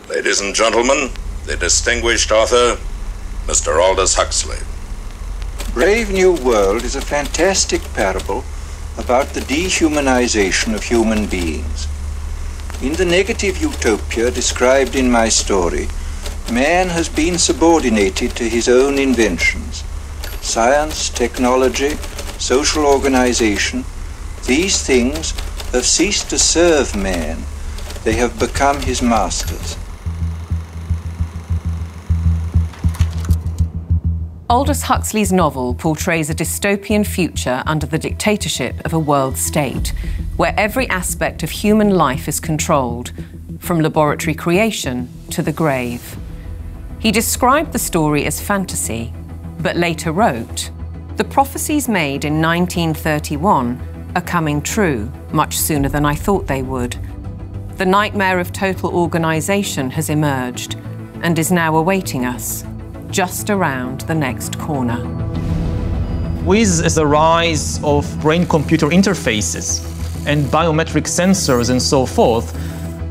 Ladies and gentlemen, the distinguished author, Mr. Aldous Huxley. Brave New World is a fantastic parable about the dehumanization of human beings. In the negative utopia described in my story, man has been subordinated to his own inventions. Science, technology, social organization, these things have ceased to serve man. They have become his masters. Aldous Huxley's novel portrays a dystopian future under the dictatorship of a world state, where every aspect of human life is controlled, from laboratory creation to the grave. He described the story as fantasy, but later wrote, "The prophecies made in 1931 are coming true much sooner than I thought they would. The nightmare of total organisation has emerged and is now awaiting us, just around the next corner." With the rise of brain-computer interfaces and biometric sensors and so forth,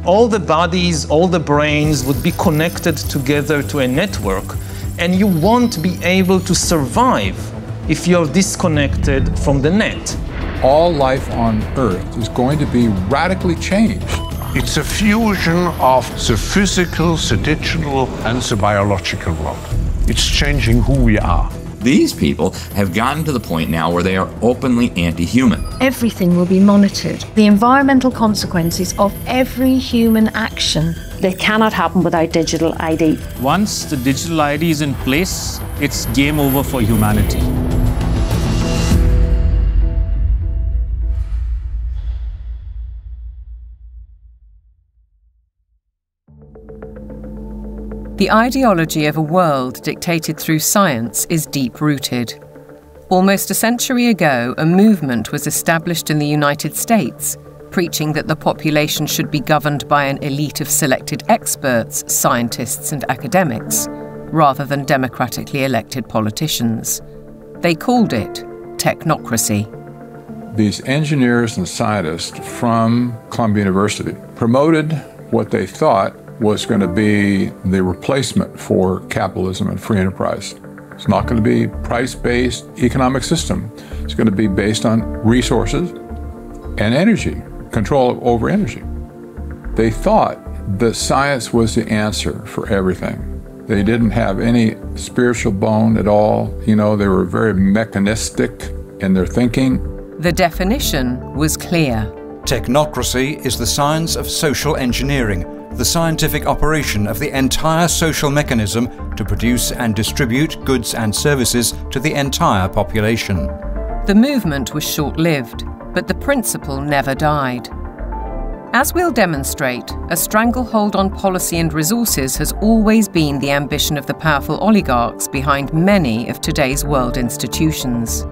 all the bodies, all the brains would be connected together to a network, and you won't be able to survive if you're disconnected from the net. All life on Earth is going to be radically changed. It's a fusion of the physical, the digital, and the biological world. It's changing who we are. These people have gotten to the point now where they are openly anti-human. Everything will be monitored. The environmental consequences of every human action. They cannot happen without digital ID. Once the digital ID is in place, it's game over for humanity. The ideology of a world dictated through science is deep-rooted. Almost a century ago, a movement was established in the United States, preaching that the population should be governed by an elite of selected experts, scientists and academics, rather than democratically elected politicians. They called it technocracy. These engineers and scientists from Columbia University promoted what they thought was going to be the replacement for capitalism and free enterprise. It's not going to be price-based economic system. It's going to be based on resources and energy, control over energy. They thought that science was the answer for everything. They didn't have any spiritual bone at all. You know, they were very mechanistic in their thinking. The definition was clear. Technocracy is the science of social engineering, the scientific operation of the entire social mechanism to produce and distribute goods and services to the entire population. The movement was short-lived, but the principle never died. As we'll demonstrate, a stranglehold on policy and resources has always been the ambition of the powerful oligarchs behind many of today's world institutions.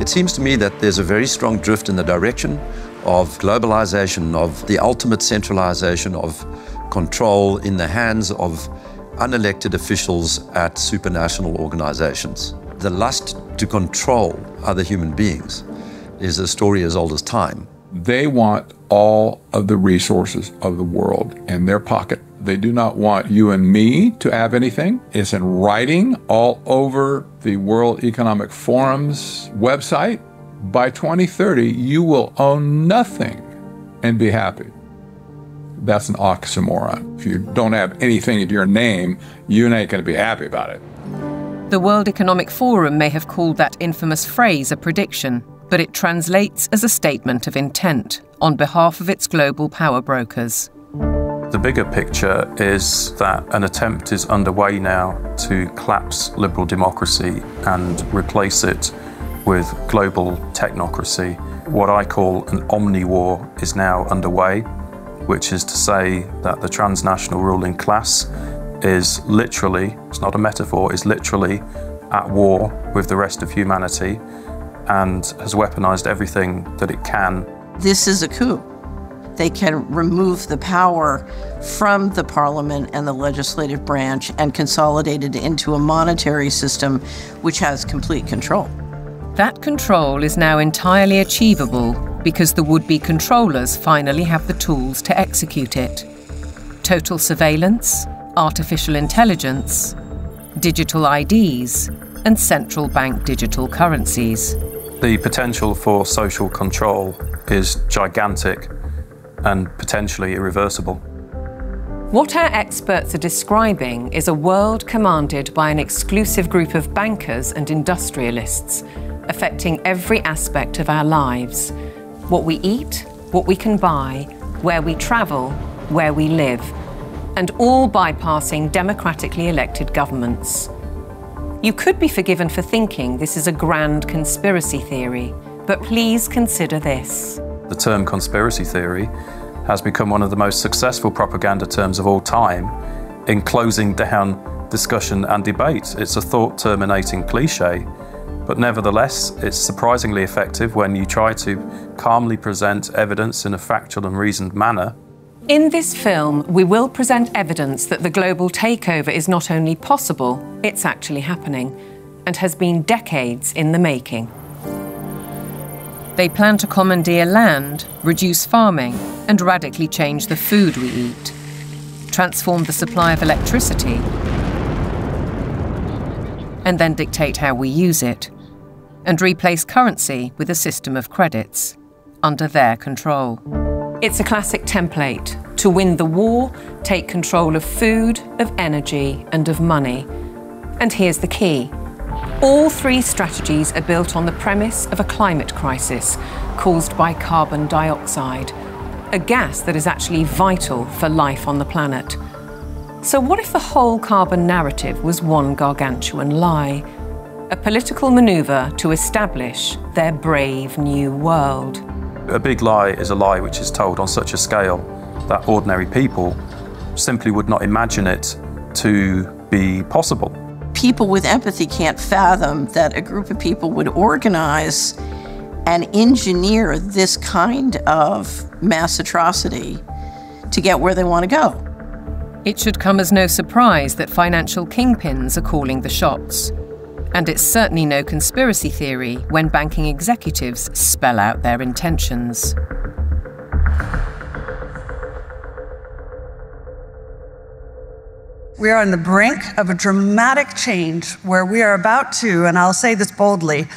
It seems to me that there's a very strong drift in the direction of globalization, of the ultimate centralization of control in the hands of unelected officials at supranational organizations. The lust to control other human beings is a story as old as time. They want all of the resources of the world in their pocket. They do not want you and me to have anything. It's in writing all over the World Economic Forum's website. By 2030, you will own nothing and be happy. That's an oxymoron. If you don't have anything in your name, you ain't going to be happy about it. The World Economic Forum may have called that infamous phrase a prediction, but it translates as a statement of intent on behalf of its global power brokers. The bigger picture is that an attempt is underway now to collapse liberal democracy and replace it with global technocracy. What I call an omni-war is now underway, which is to say that the transnational ruling class is literally, it's not a metaphor, is literally at war with the rest of humanity and has weaponized everything that it can. This is a coup. They can remove the power from the parliament and the legislative branch and consolidate it into a monetary system which has complete control. That control is now entirely achievable because the would-be controllers finally have the tools to execute it. total surveillance, artificial intelligence, digital IDs, and central bank digital currencies. The potential for social control is gigantic and potentially irreversible. What our experts are describing is a world commanded by an exclusive group of bankers and industrialists, affecting every aspect of our lives. What we eat, what we can buy, where we travel, where we live, and all bypassing democratically elected governments. You could be forgiven for thinking this is a grand conspiracy theory, but please consider this. The term conspiracy theory has become one of the most successful propaganda terms of all time in closing down discussion and debate. It's a thought-terminating cliche, but nevertheless, it's surprisingly effective when you try to calmly present evidence in a factual and reasoned manner. In this film, we will present evidence that the global takeover is not only possible, it's actually happening, and has been decades in the making. They plan to commandeer land, reduce farming, and radically change the food we eat, transform the supply of electricity, and then dictate how we use it, and replace currency with a system of credits, under their control. It's a classic template. To win the war, take control of food, of energy, and of money. And here's the key. All three strategies are built on the premise of a climate crisis caused by carbon dioxide, a gas that is actually vital for life on the planet. So what if the whole carbon narrative was one gargantuan lie? A political maneuver to establish their brave new world. A big lie is a lie which is told on such a scale that ordinary people simply would not imagine it to be possible. People with empathy can't fathom that a group of people would organize and engineer this kind of mass atrocity to get where they want to go. It should come as no surprise that financial kingpins are calling the shots. And it's certainly no conspiracy theory when banking executives spell out their intentions. We are on the brink of a dramatic change where we are about to, and I'll say this boldly,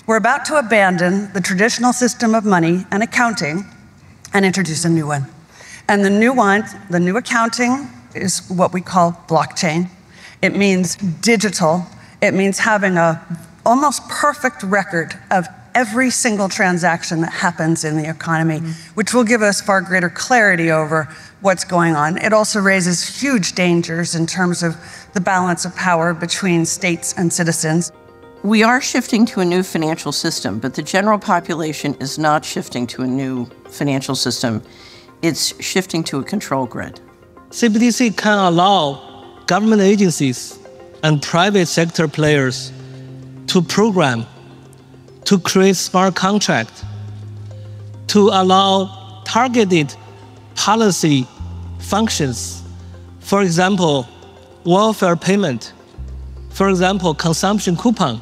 we're about to abandon the traditional system of money and accounting and introduce a new one. And the new accounting is what we call blockchain. It means digital. It means having an almost perfect record of every single transaction that happens in the economy, which will give us far greater clarity over what's going on. It also raises huge dangers in terms of the balance of power between states and citizens. We are shifting to a new financial system, but the general population is not shifting to a new financial system. It's shifting to a control grid. CBDC can allow government agencies and private sector players to program, to create smart contracts, to allow targeted policy functions. For example, welfare payment. For example, consumption coupon.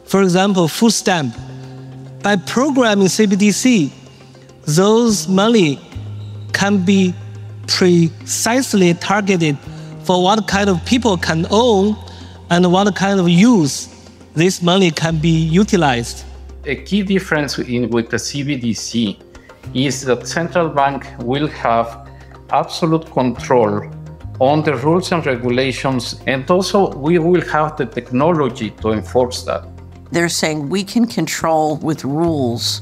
For example, food stamp. By programming CBDC, those money can be precisely targeted for what kind of people can own and what kind of use this money can be utilized. A key difference with the CBDC is that central bank will have absolute control on the rules and regulations, and also we will have the technology to enforce that. They're saying we can control with rules.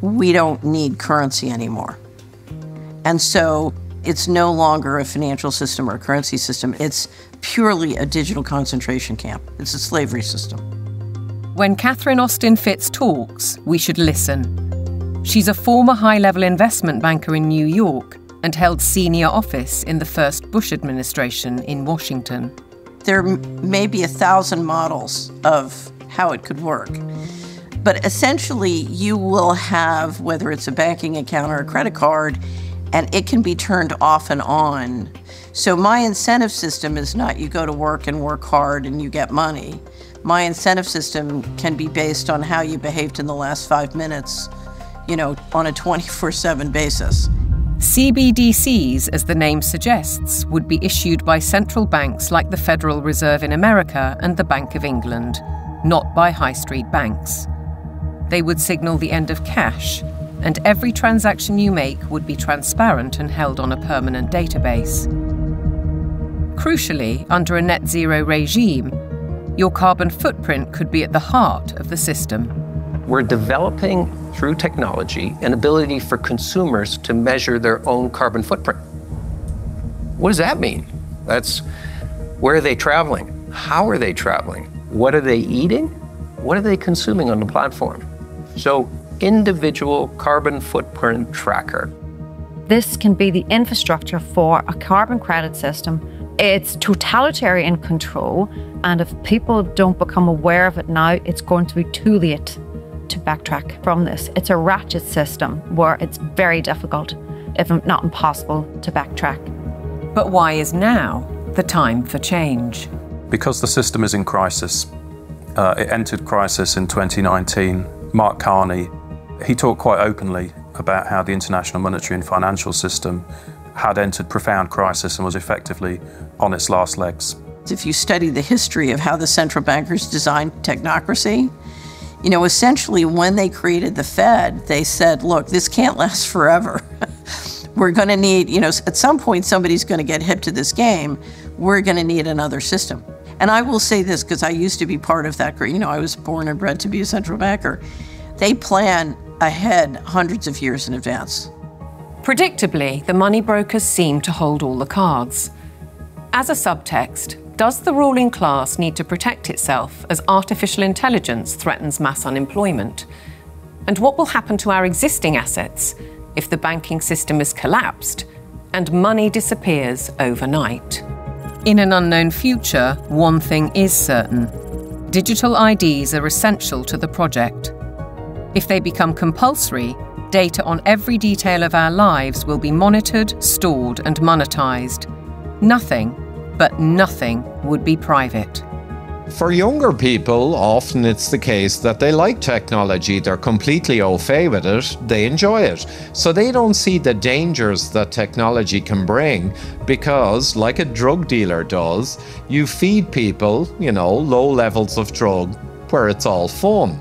We don't need currency anymore. And so it's no longer a financial system or a currency system. It's purely a digital concentration camp. It's a slavery system. When Catherine Austin Fitts talks, we should listen. She's a former high-level investment banker in New York and held senior office in the first Bush administration in Washington. There may be 1,000 models of how it could work. But essentially, you will have, whether it's a banking account or a credit card, and it can be turned off and on. So my incentive system is not you go to work and work hard and you get money. My incentive system can be based on how you behaved in the last 5 minutes, on a 24/7 basis. CBDCs, as the name suggests, would be issued by central banks like the Federal Reserve in America and the Bank of England, not by high street banks. They would signal the end of cash, and every transaction you make would be transparent and held on a permanent database. Crucially, under a net zero regime, your carbon footprint could be at the heart of the system. We're developing, through technology, an ability for consumers to measure their own carbon footprint. What does that mean? That's where are they traveling? How are they traveling? What are they eating? What are they consuming on the platform? So, individual carbon footprint tracker. This can be the infrastructure for a carbon credit system. It's totalitarian control, and if people don't become aware of it now, it's going to be too late to backtrack from this. It's a ratchet system where it's very difficult, if not impossible, to backtrack. But why is now the time for change? Because the system is in crisis. It entered crisis in 2019. Mark Carney, he talked quite openly about how the international monetary and financial system had entered profound crisis and was effectively on its last legs. If you study the history of how the central bankers designed technocracy, you know, essentially when they created the Fed, they said, look, this can't last forever. We're going to need, you know, at some point somebody's going to get hip to this game. We're going to need another system. And I will say this, because I used to be part of that, you know, I was born and bred to be a central banker. They plan ahead hundreds of years in advance. Predictably, the money brokers seem to hold all the cards. As a subtext, does the ruling class need to protect itself as artificial intelligence threatens mass unemployment? And what will happen to our existing assets if the banking system is collapsed and money disappears overnight? In an unknown future, one thing is certain. Digital IDs are essential to the project. If they become compulsory, data on every detail of our lives will be monitored, stored, and monetized. Nothing, but nothing, would be private. For younger people, often it's the case that they like technology, they're completely au fait with it, they enjoy it. So they don't see the dangers that technology can bring because, like a drug dealer does, you feed people, you know, low levels of drug where it's all fun.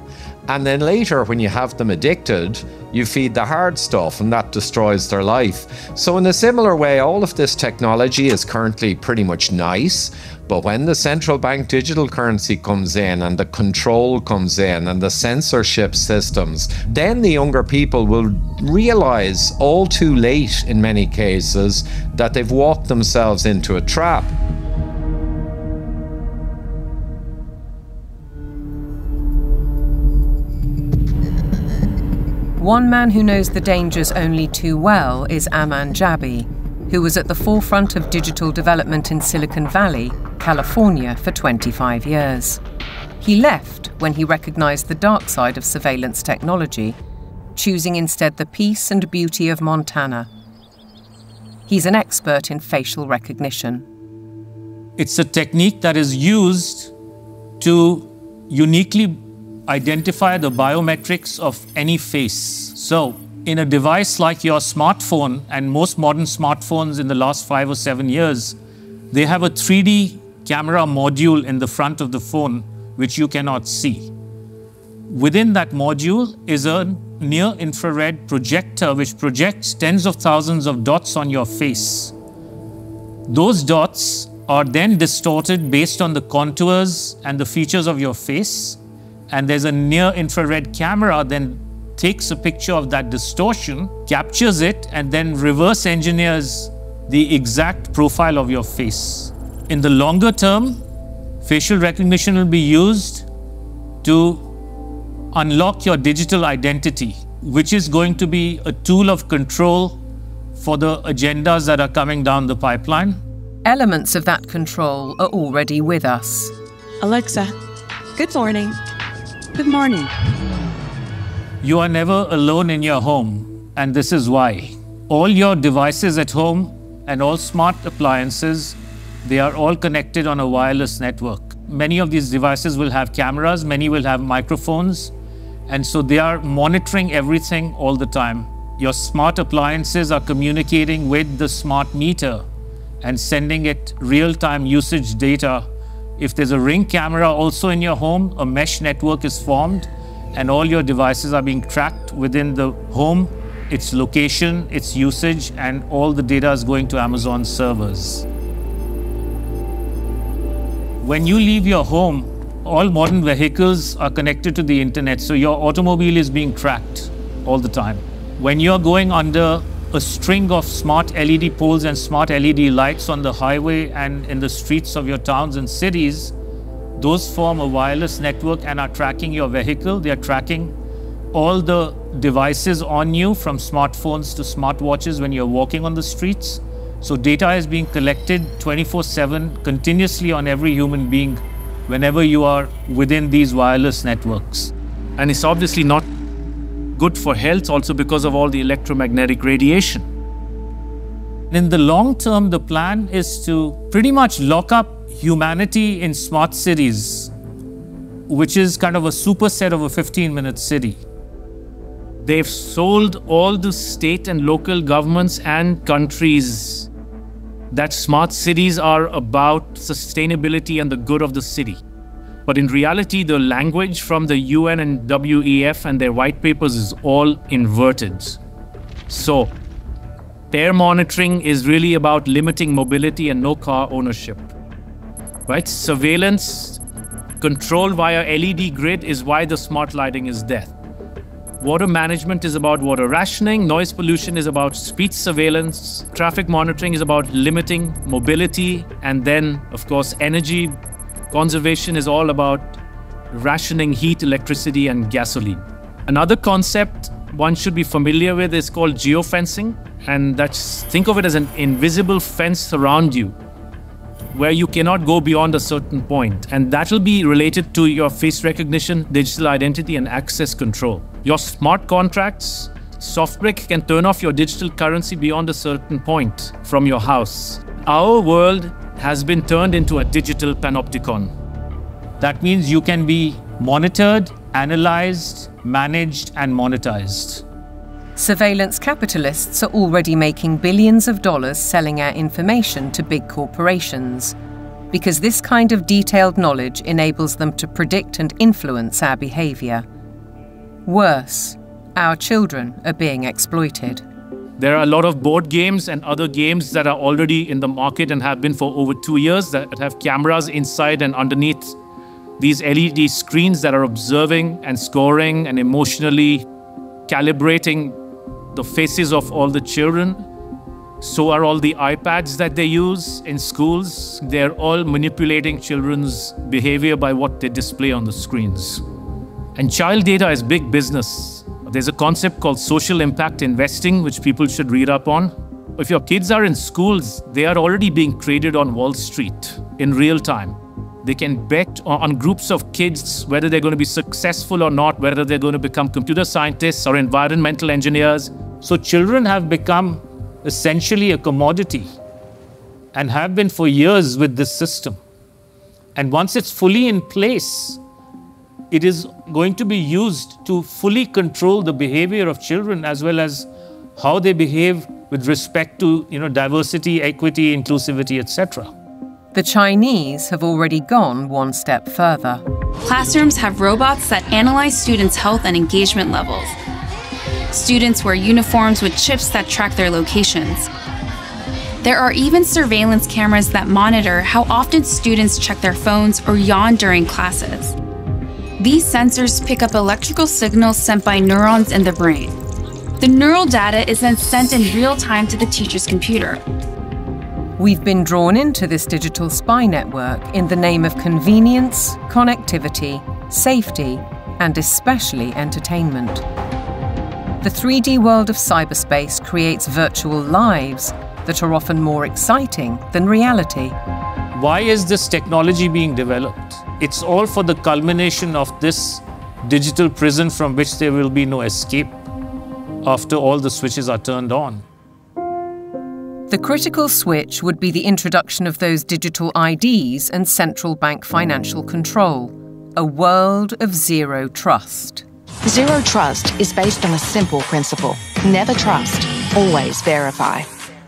And then later, when you have them addicted, you feed the hard stuff and that destroys their life. So in a similar way, all of this technology is currently pretty much nice, but when the central bank digital currency comes in and the control comes in and the censorship systems, then the younger people will realize all too late in many cases that they've walked themselves into a trap. One man who knows the dangers only too well is Aman Jabi, who was at the forefront of digital development in Silicon Valley, California, for 25 years. He left when he recognized the dark side of surveillance technology, choosing instead the peace and beauty of Montana. He's an expert in facial recognition. It's a technique that is used to uniquely identify the biometrics of any face. So, in a device like your smartphone, and most modern smartphones in the last 5 or 7 years, they have a 3D camera module in the front of the phone, which you cannot see. Within that module is a near-infrared projector, which projects tens of thousands of dots on your face. Those dots are then distorted based on the contours and the features of your face. And there's a near-infrared camera then takes a picture of that distortion, captures it, and then reverse engineers the exact profile of your face. In the longer term, facial recognition will be used to unlock your digital identity, which is going to be a tool of control for the agendas that are coming down the pipeline. Elements of that control are already with us. Alexa, good morning. Good morning. You are never alone in your home, and this is why. All your devices at home and all smart appliances, they are all connected on a wireless network. Many of these devices will have cameras, many will have microphones, and so they are monitoring everything all the time. Your smart appliances are communicating with the smart meter and sending it real-time usage data. If there's a Ring camera also in your home, a mesh network is formed and all your devices are being tracked within the home, its location, its usage, and all the data is going to Amazon servers. When you leave your home, all modern vehicles are connected to the internet, so your automobile is being tracked all the time. When you're going under a string of smart LED poles and smart LED lights on the highway and in the streets of your towns and cities, those form a wireless network and are tracking your vehicle. They are tracking all the devices on you, from smartphones to smartwatches when you're walking on the streets. So data is being collected 24/7 continuously on every human being whenever you are within these wireless networks. And it's obviously not good for health also because of all the electromagnetic radiation. In the long term, the plan is to pretty much lock up humanity in smart cities, which is kind of a superset of a 15-minute city. They've sold all the state and local governments and countries that smart cities are about sustainability and the good of the city. But in reality, the language from the UN and WEF and their white papers is all inverted. So, air monitoring is really about limiting mobility and no car ownership. Right? Surveillance, control via LED grid is why the smart lighting is there. Water management is about water rationing, noise pollution is about speech surveillance, traffic monitoring is about limiting mobility, and then, of course, energy conservation is all about rationing heat, electricity, and gasoline. Another concept one should be familiar with is called geofencing, and that's, think of it as an invisible fence around you, where you cannot go beyond a certain point. And that will be related to your face recognition, digital identity, and access control. Your smart contracts, SoftBrick can turn off your digital currency beyond a certain point from your house. Our world has been turned into a digital panopticon. That means you can be monitored, analyzed, managed, and monetized. Surveillance capitalists are already making billions of dollars selling our information to big corporations, because this kind of detailed knowledge enables them to predict and influence our behavior. Worse, our children are being exploited. There are a lot of board games and other games that are already in the market and have been for over 2 years that have cameras inside and underneath these LED screens that are observing and scoring and emotionally calibrating the faces of all the children. So are all the iPads that they use in schools. They're all manipulating children's behavior by what they display on the screens. And child data is big business. There's a concept called social impact investing, which people should read up on. If your kids are in schools, they are already being traded on Wall Street in real time. They can bet on groups of kids whether they're going to be successful or not, whether they're going to become computer scientists or environmental engineers. So children have become essentially a commodity and have been for years with this system. And once it's fully in place, it is going to be used to fully control the behavior of children as well as how they behave with respect to, diversity, equity, inclusivity, etc. The Chinese have already gone one step further. Classrooms have robots that analyze students' health and engagement levels. Students wear uniforms with chips that track their locations. There are even surveillance cameras that monitor how often students check their phones or yawn during classes. These sensors pick up electrical signals sent by neurons in the brain. The neural data is then sent in real time to the teacher's computer. We've been drawn into this digital spy network in the name of convenience, connectivity, safety, and especially entertainment. The 3D world of cyberspace creates virtual lives that are often more exciting than reality. Why is this technology being developed? It's all for the culmination of this digital prison from which there will be no escape after all the switches are turned on. The critical switch would be the introduction of those digital IDs and central bank financial control, a world of zero trust. Zero Trust is based on a simple principle. Never trust, always verify.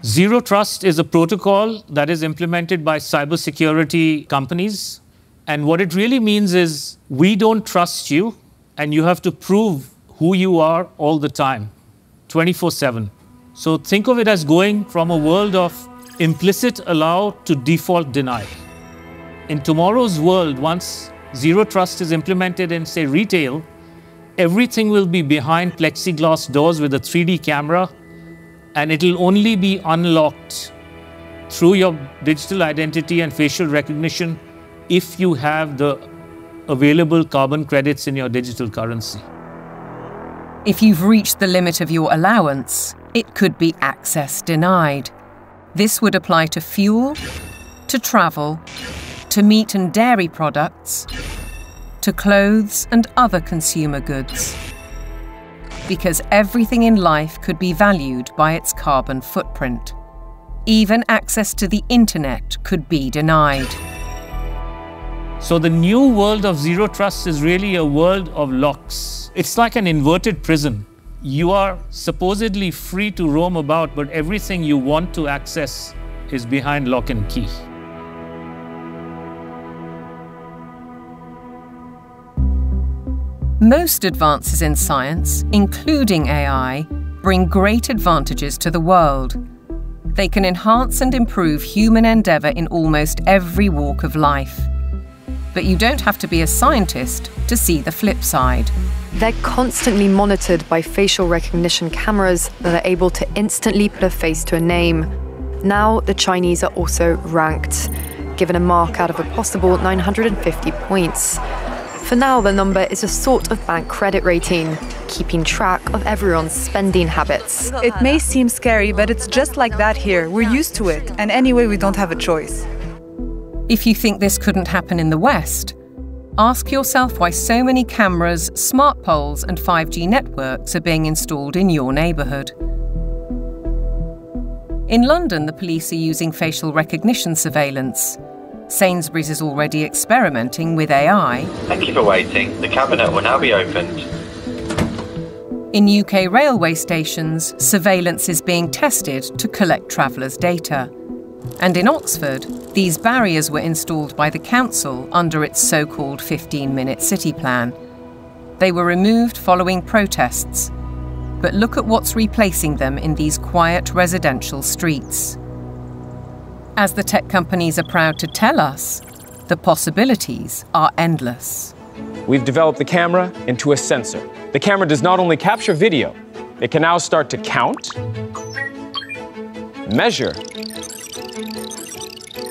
Zero Trust is a protocol that is implemented by cybersecurity companies. And what it really means is we don't trust you, and you have to prove who you are all the time, 24/7. So think of it as going from a world of implicit allow to default deny. In tomorrow's world, once Zero Trust is implemented in, say, retail, everything will be behind plexiglass doors with a 3D camera, and it'll only be unlocked through your digital identity and facial recognition if you have the available carbon credits in your digital currency. If you've reached the limit of your allowance, it could be access denied. This would apply to fuel, to travel, to meat and dairy products, to clothes and other consumer goods. Because everything in life could be valued by its carbon footprint. Even access to the internet could be denied. So the new world of Zero Trust is really a world of locks. It's like an inverted prison. You are supposedly free to roam about, but everything you want to access is behind lock and key. Most advances in science, including AI, bring great advantages to the world. They can enhance and improve human endeavour in almost every walk of life. But you don't have to be a scientist to see the flip side. They're constantly monitored by facial recognition cameras that are able to instantly put a face to a name. Now, the Chinese are also ranked, given a mark out of a possible 950 points. For now, the number is a sort of bank credit rating, keeping track of everyone's spending habits. It may seem scary, but it's just like that here. We're used to it, and anyway, we don't have a choice. If you think this couldn't happen in the West, ask yourself why so many cameras, smart poles, and 5G networks are being installed in your neighbourhood. In London, the police are using facial recognition surveillance. Sainsbury's is already experimenting with AI. Thank you for waiting. The cabinet will now be opened. In UK railway stations, surveillance is being tested to collect travellers' data. And in Oxford, these barriers were installed by the council under its so-called 15-minute city plan. They were removed following protests. But look at what's replacing them in these quiet residential streets. As the tech companies are proud to tell us, the possibilities are endless. We've developed the camera into a sensor. The camera does not only capture video, it can now start to count, measure,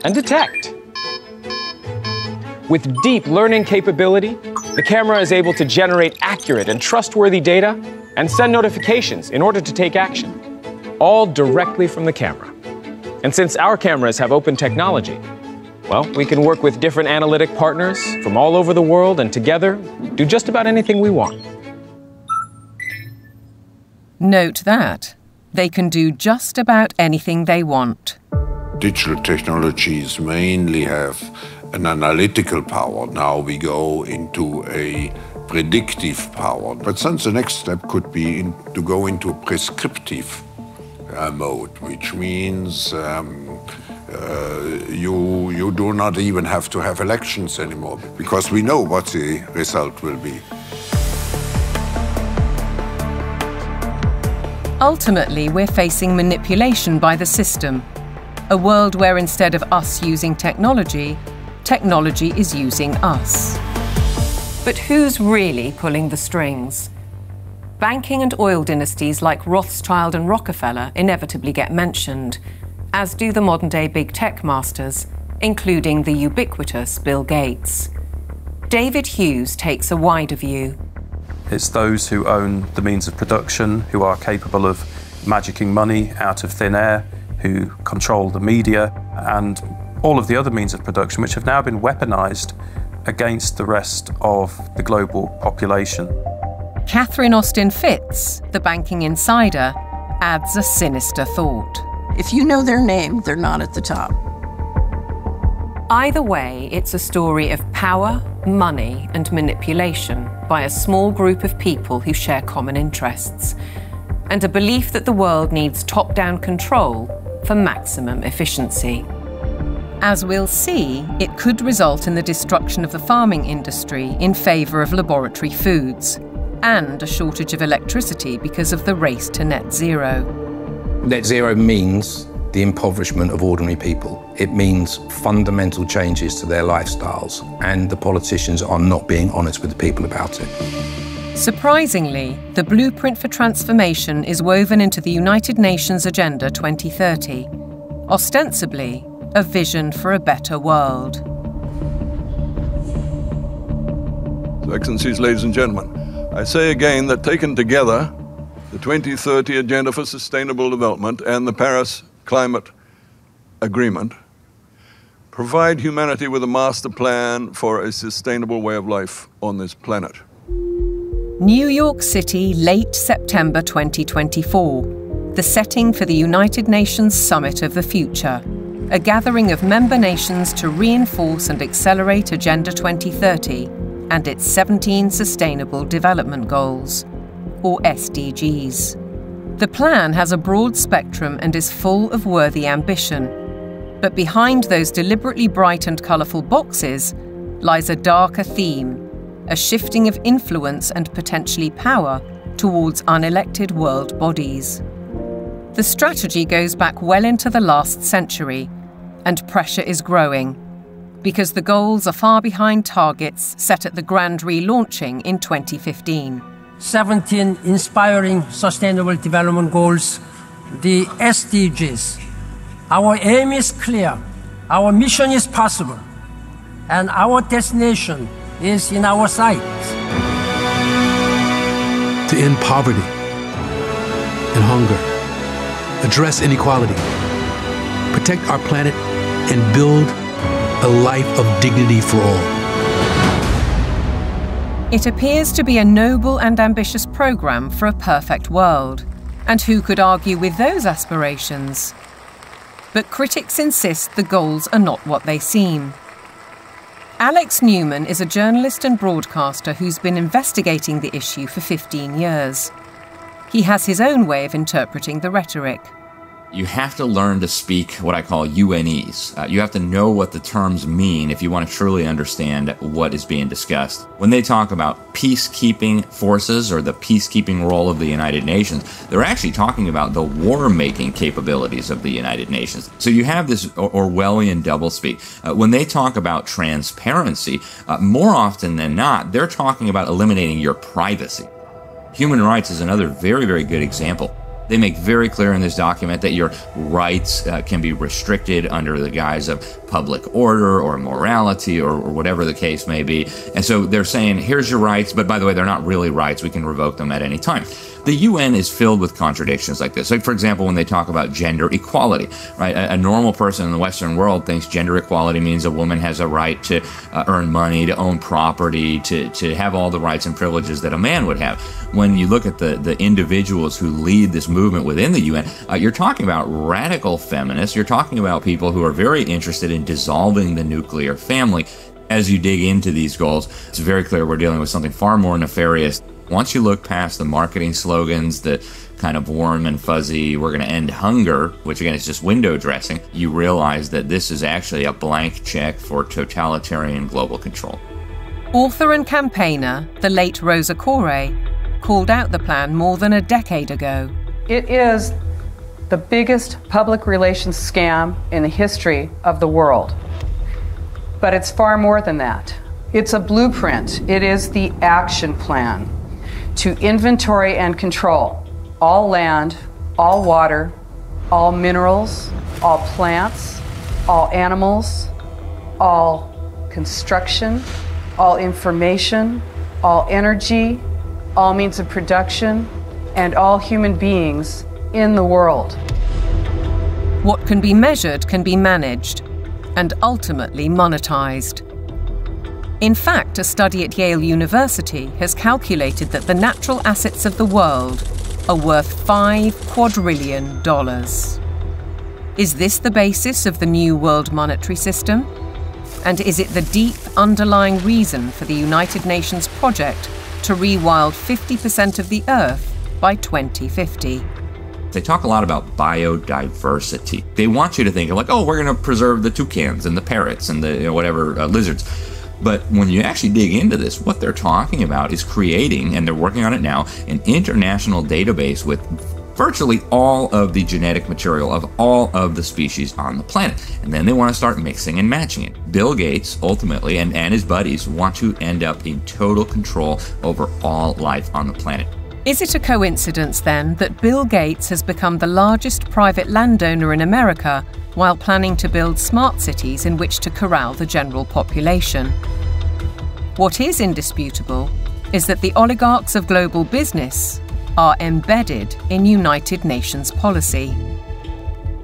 and detect. With deep learning capability, the camera is able to generate accurate and trustworthy data and send notifications in order to take action, all directly from the camera. And since our cameras have open technology, well, we can work with different analytic partners from all over the world and together do just about anything we want. Note that they can do just about anything they want. Digital technologies mainly have an analytical power. Now we go into a predictive power. But then the next step could be to go into a prescriptive mode, which means you do not even have to have elections anymore, because we know what the result will be. Ultimately, we're facing manipulation by the system, a world where instead of us using technology, technology is using us. But who's really pulling the strings? Banking and oil dynasties like Rothschild and Rockefeller inevitably get mentioned, as do the modern-day big tech masters, including the ubiquitous Bill Gates. David Hughes takes a wider view. It's those who own the means of production, who are capable of magicking money out of thin air, who control the media, and all of the other means of production, which have now been weaponized against the rest of the global population. Catherine Austin Fitts, the banking insider, adds a sinister thought. If you know their name, they're not at the top. Either way, it's a story of power, money, and manipulation. by a small group of people who share common interests, and a belief that the world needs top-down control for maximum efficiency. As we'll see, it could result in the destruction of the farming industry in favour of laboratory foods, and a shortage of electricity because of the race to net zero. Net zero means the impoverishment of ordinary people. It means fundamental changes to their lifestyles, and the politicians are not being honest with the people about it. Surprisingly, the blueprint for transformation is woven into the United Nations Agenda 2030, ostensibly a vision for a better world. Excellencies, ladies and gentlemen, I say again that taken together, the 2030 Agenda for Sustainable Development and the Paris Climate Agreement provide humanity with a master plan for a sustainable way of life on this planet. New York City, late September 2024, the setting for the United Nations Summit of the Future, a gathering of member nations to reinforce and accelerate Agenda 2030 and its 17 Sustainable Development Goals, or SDGs. The plan has a broad spectrum and is full of worthy ambition. But behind those deliberately bright and colourful boxes lies a darker theme, a shifting of influence and potentially power towards unelected world bodies. The strategy goes back well into the last century, and pressure is growing, because the goals are far behind targets set at the grand relaunching in 2015. 17 inspiring Sustainable Development Goals, the SDGs. Our aim is clear, our mission is possible, and our destination is in our sights. To end poverty and hunger, address inequality, protect our planet, and build a life of dignity for all. It appears to be a noble and ambitious programme for a perfect world. And who could argue with those aspirations? But critics insist the goals are not what they seem. Alex Newman is a journalist and broadcaster who's been investigating the issue for 15 years. He has his own way of interpreting the rhetoric. You have to learn to speak what I call UNEs. You have to know what the terms mean if you want to truly understand what is being discussed. When they talk about peacekeeping forces or the peacekeeping role of the United Nations, they're actually talking about the war-making capabilities of the United Nations. So you have this Orwellian doublespeak. When they talk about transparency, more often than not, they're talking about eliminating your privacy. Human rights is another very, very good example. They make very clear in this document that your rights can be restricted under the guise of public order or morality or whatever the case may be. And so they're saying, here's your rights, but by the way, they're not really rights. We can revoke them at any time. The UN is filled with contradictions like this. Like, for example, when they talk about gender equality, right? A normal person in the Western world thinks gender equality means a woman has a right to earn money, to own property, to have all the rights and privileges that a man would have. When you look at the individuals who lead this movement within the UN, you're talking about radical feminists. You're talking about people who are very interested in dissolving the nuclear family. As you dig into these goals, it's very clear we're dealing with something far more nefarious. Once you look past the marketing slogans, the kind of warm and fuzzy, we're going to end hunger, which again is just window dressing, you realize that this is actually a blank check for totalitarian global control. Author and campaigner, the late Rosa Koire, called out the plan more than a decade ago. It is the biggest public relations scam in the history of the world. But it's far more than that. It's a blueprint. It is the action plan to inventory and control all land, all water, all minerals, all plants, all animals, all construction, all information, all energy, all means of production, and all human beings in the world. What can be measured can be managed and ultimately monetized. In fact, a study at Yale University has calculated that the natural assets of the world are worth $5 quadrillion. Is this the basis of the new world monetary system? And is it the deep underlying reason for the United Nations project to rewild 50% of the Earth by 2050. They talk a lot about biodiversity. They want you to think of like, oh, we're going to preserve the toucans and the parrots and the lizards. But when you actually dig into this, what they're talking about is creating, and they're working on it now, an international database with virtually all of the genetic material of all of the species on the planet. And then they want to start mixing and matching it. Bill Gates, ultimately, and his buddies want to end up in total control over all life on the planet. Is it a coincidence, then, that Bill Gates has become the largest private landowner in America while planning to build smart cities in which to corral the general population? What is indisputable is that the oligarchs of global business are embedded in United Nations policy.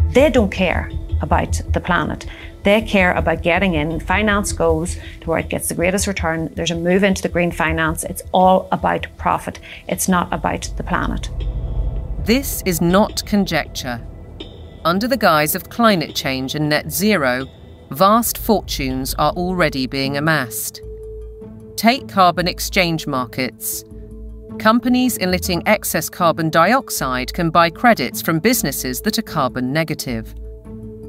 They don't care about the planet. They care about getting in. Finance goes to where it gets the greatest return. There's a move into the green finance. It's all about profit. It's not about the planet. This is not conjecture. Under the guise of climate change and net zero, vast fortunes are already being amassed. Take carbon exchange markets. Companies emitting excess carbon dioxide can buy credits from businesses that are carbon negative.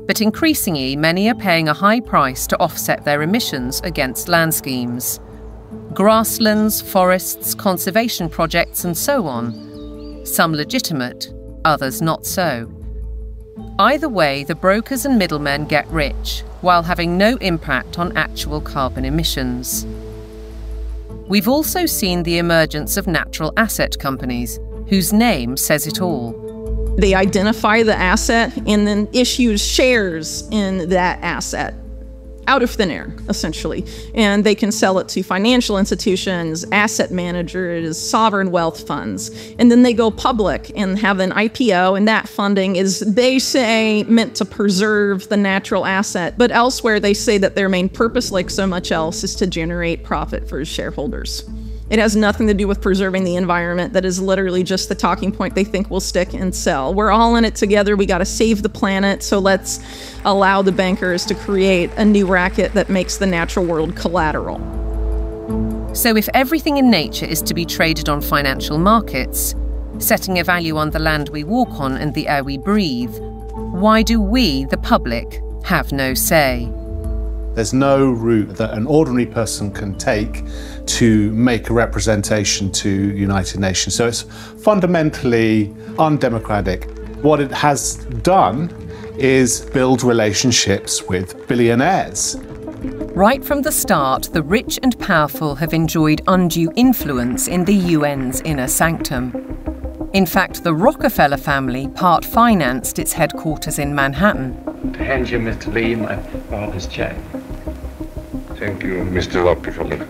But increasingly, many are paying a high price to offset their emissions against land schemes. Grasslands, forests, conservation projects, and so on. Some legitimate, others not so. Either way, the brokers and middlemen get rich, while having no impact on actual carbon emissions. We've also seen the emergence of natural asset companies, whose name says it all. They identify the asset and then issue shares in that asset out of thin air, essentially. And they can sell it to financial institutions, asset managers, sovereign wealth funds. And then they go public and have an IPO, and that funding is, they say, meant to preserve the natural asset. But elsewhere, they say that their main purpose, like so much else, is to generate profit for shareholders. It has nothing to do with preserving the environment. That is literally just the talking point they think will stick and sell. We're all in it together. We got to save the planet, so let's allow the bankers to create a new racket that makes the natural world collateral. So if everything in nature is to be traded on financial markets, setting a value on the land we walk on and the air we breathe, why do we, the public, have no say? There's no route that an ordinary person can take to make a representation to United Nations. So it's fundamentally undemocratic. What it has done is build relationships with billionaires. Right from the start, the rich and powerful have enjoyed undue influence in the UN's inner sanctum. In fact, the Rockefeller family part-financed its headquarters in Manhattan. To hand you, Mr. Lee, my father's check. Thank you, Mr. Rockefeller.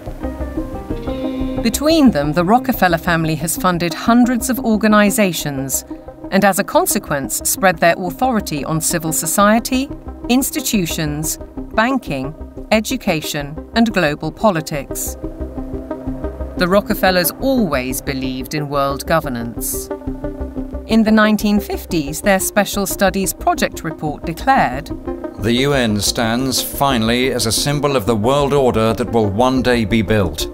Between them, the Rockefeller family has funded hundreds of organizations and, as a consequence, spread their authority on civil society, institutions, banking, education, and global politics. The Rockefellers always believed in world governance. In the 1950s, their Special Studies Project report declared, "The UN stands finally as a symbol of the world order that will one day be built."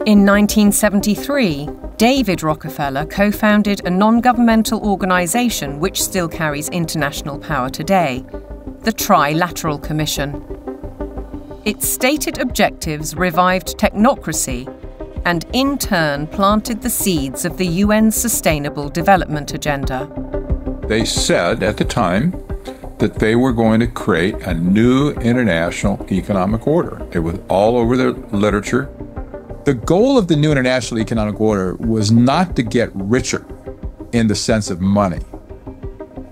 In 1973, David Rockefeller co-founded a non-governmental organization which still carries international power today, the Trilateral Commission. Its stated objectives revived technocracy and in turn planted the seeds of the UN's Sustainable Development Agenda. They said at the time that they were going to create a new international economic order. It was all over the literature. The goal of the new international economic order was not to get richer in the sense of money.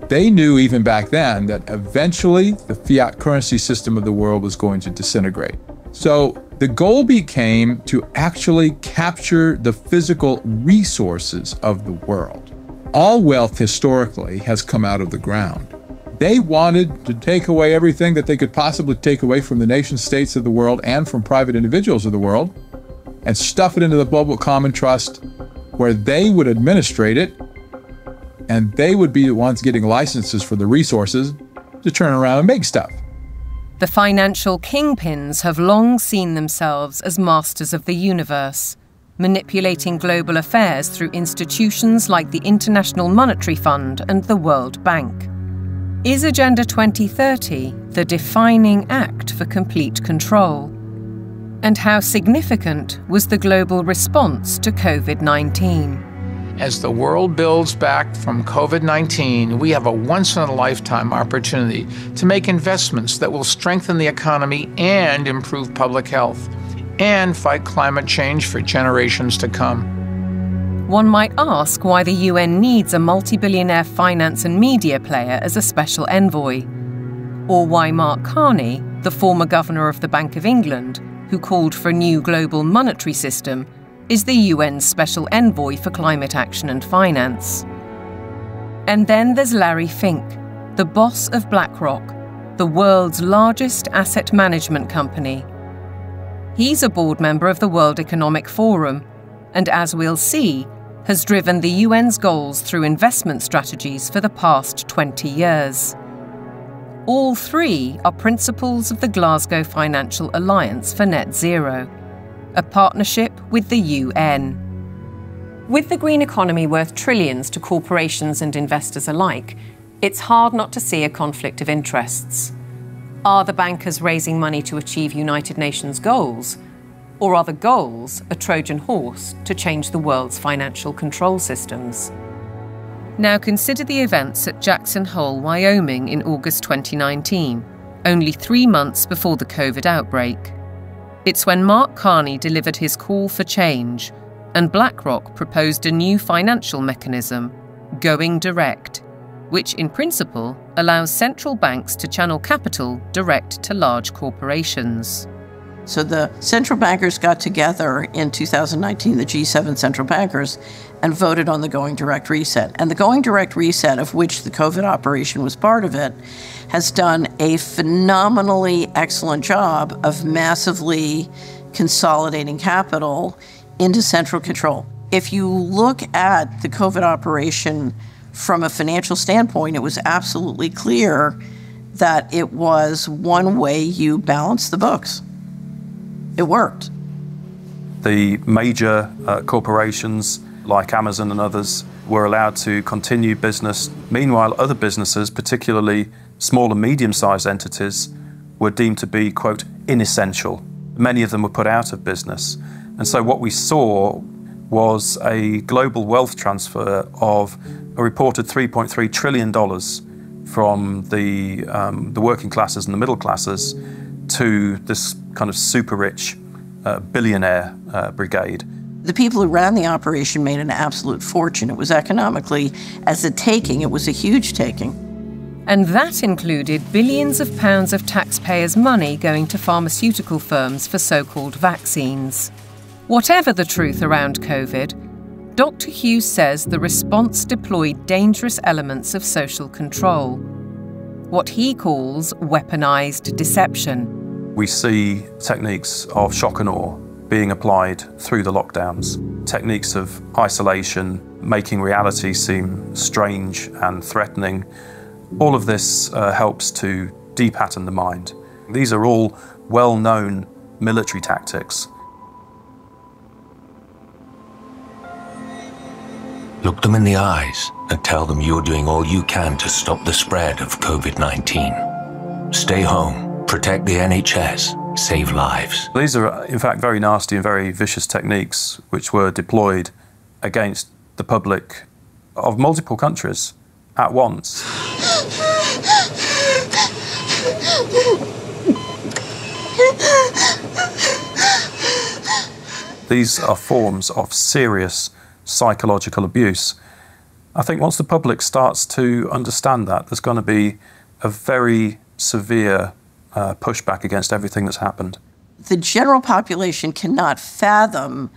They knew even back then that eventually the fiat currency system of the world was going to disintegrate. So the goal became to actually capture the physical resources of the world. All wealth historically has come out of the ground. They wanted to take away everything that they could possibly take away from the nation states of the world and from private individuals of the world and stuff it into the global common trust where they would administrate it and they would be the ones getting licenses for the resources to turn around and make stuff. The financial kingpins have long seen themselves as masters of the universe, manipulating global affairs through institutions like the International Monetary Fund and the World Bank. Is Agenda 2030 the defining act for complete control? And how significant was the global response to COVID-19? As the world builds back from COVID-19, we have a once-in-a-lifetime opportunity to make investments that will strengthen the economy and improve public health, and fight climate change for generations to come. One might ask why the UN needs a multi-billionaire finance and media player as a special envoy, or why Mark Carney, the former governor of the Bank of England, who called for a new global monetary system, is the UN's special envoy for climate action and finance. And then there's Larry Fink, the boss of BlackRock, the world's largest asset management company. He's a board member of the World Economic Forum, and as we'll see, has driven the UN's goals through investment strategies for the past 20 years. All three are principles of the Glasgow Financial Alliance for Net Zero, a partnership with the UN. With the green economy worth trillions to corporations and investors alike, it's hard not to see a conflict of interests. Are the bankers raising money to achieve United Nations goals? Or are the goals a Trojan horse to change the world's financial control systems? Now consider the events at Jackson Hole, Wyoming in August 2019, only 3 months before the COVID outbreak. It's when Mark Carney delivered his call for change, and BlackRock proposed a new financial mechanism, Going Direct, which in principle allows central banks to channel capital direct to large corporations. So the central bankers got together in 2019, the G7 central bankers, and voted on the Going Direct Reset. And the Going Direct Reset, of which the COVID operation was part of it, has done a phenomenally excellent job of massively consolidating capital into central control. If you look at the COVID operation from a financial standpoint, it was absolutely clear that it was one way you balance the books. It worked. The major corporations like Amazon and others were allowed to continue business. Meanwhile, other businesses, particularly small and medium-sized entities, were deemed to be, quote, inessential. Many of them were put out of business. And so what we saw was a global wealth transfer of a reported $3.3 trillion from the working classes and the middle classes to this kind of super rich billionaire brigade. The people who ran the operation made an absolute fortune. It was economically, as a taking, it was a huge taking. And that included billions of pounds of taxpayers' money going to pharmaceutical firms for so-called vaccines. Whatever the truth around COVID, Dr. Hughes says the response deployed dangerous elements of social control, what he calls weaponized deception. We see techniques of shock and awe being applied through the lockdowns, techniques of isolation, making reality seem strange and threatening. All of this helps to de-pattern the mind. These are all well-known military tactics. Look them in the eyes and tell them you're doing all you can to stop the spread of COVID-19. Stay home, protect the NHS, save lives. These are, in fact, very nasty and very vicious techniques which were deployed against the public of multiple countries at once. These are forms of serious psychological abuse. I think once the public starts to understand that, there's going to be a very severe pushback against everything that's happened. The general population cannot fathom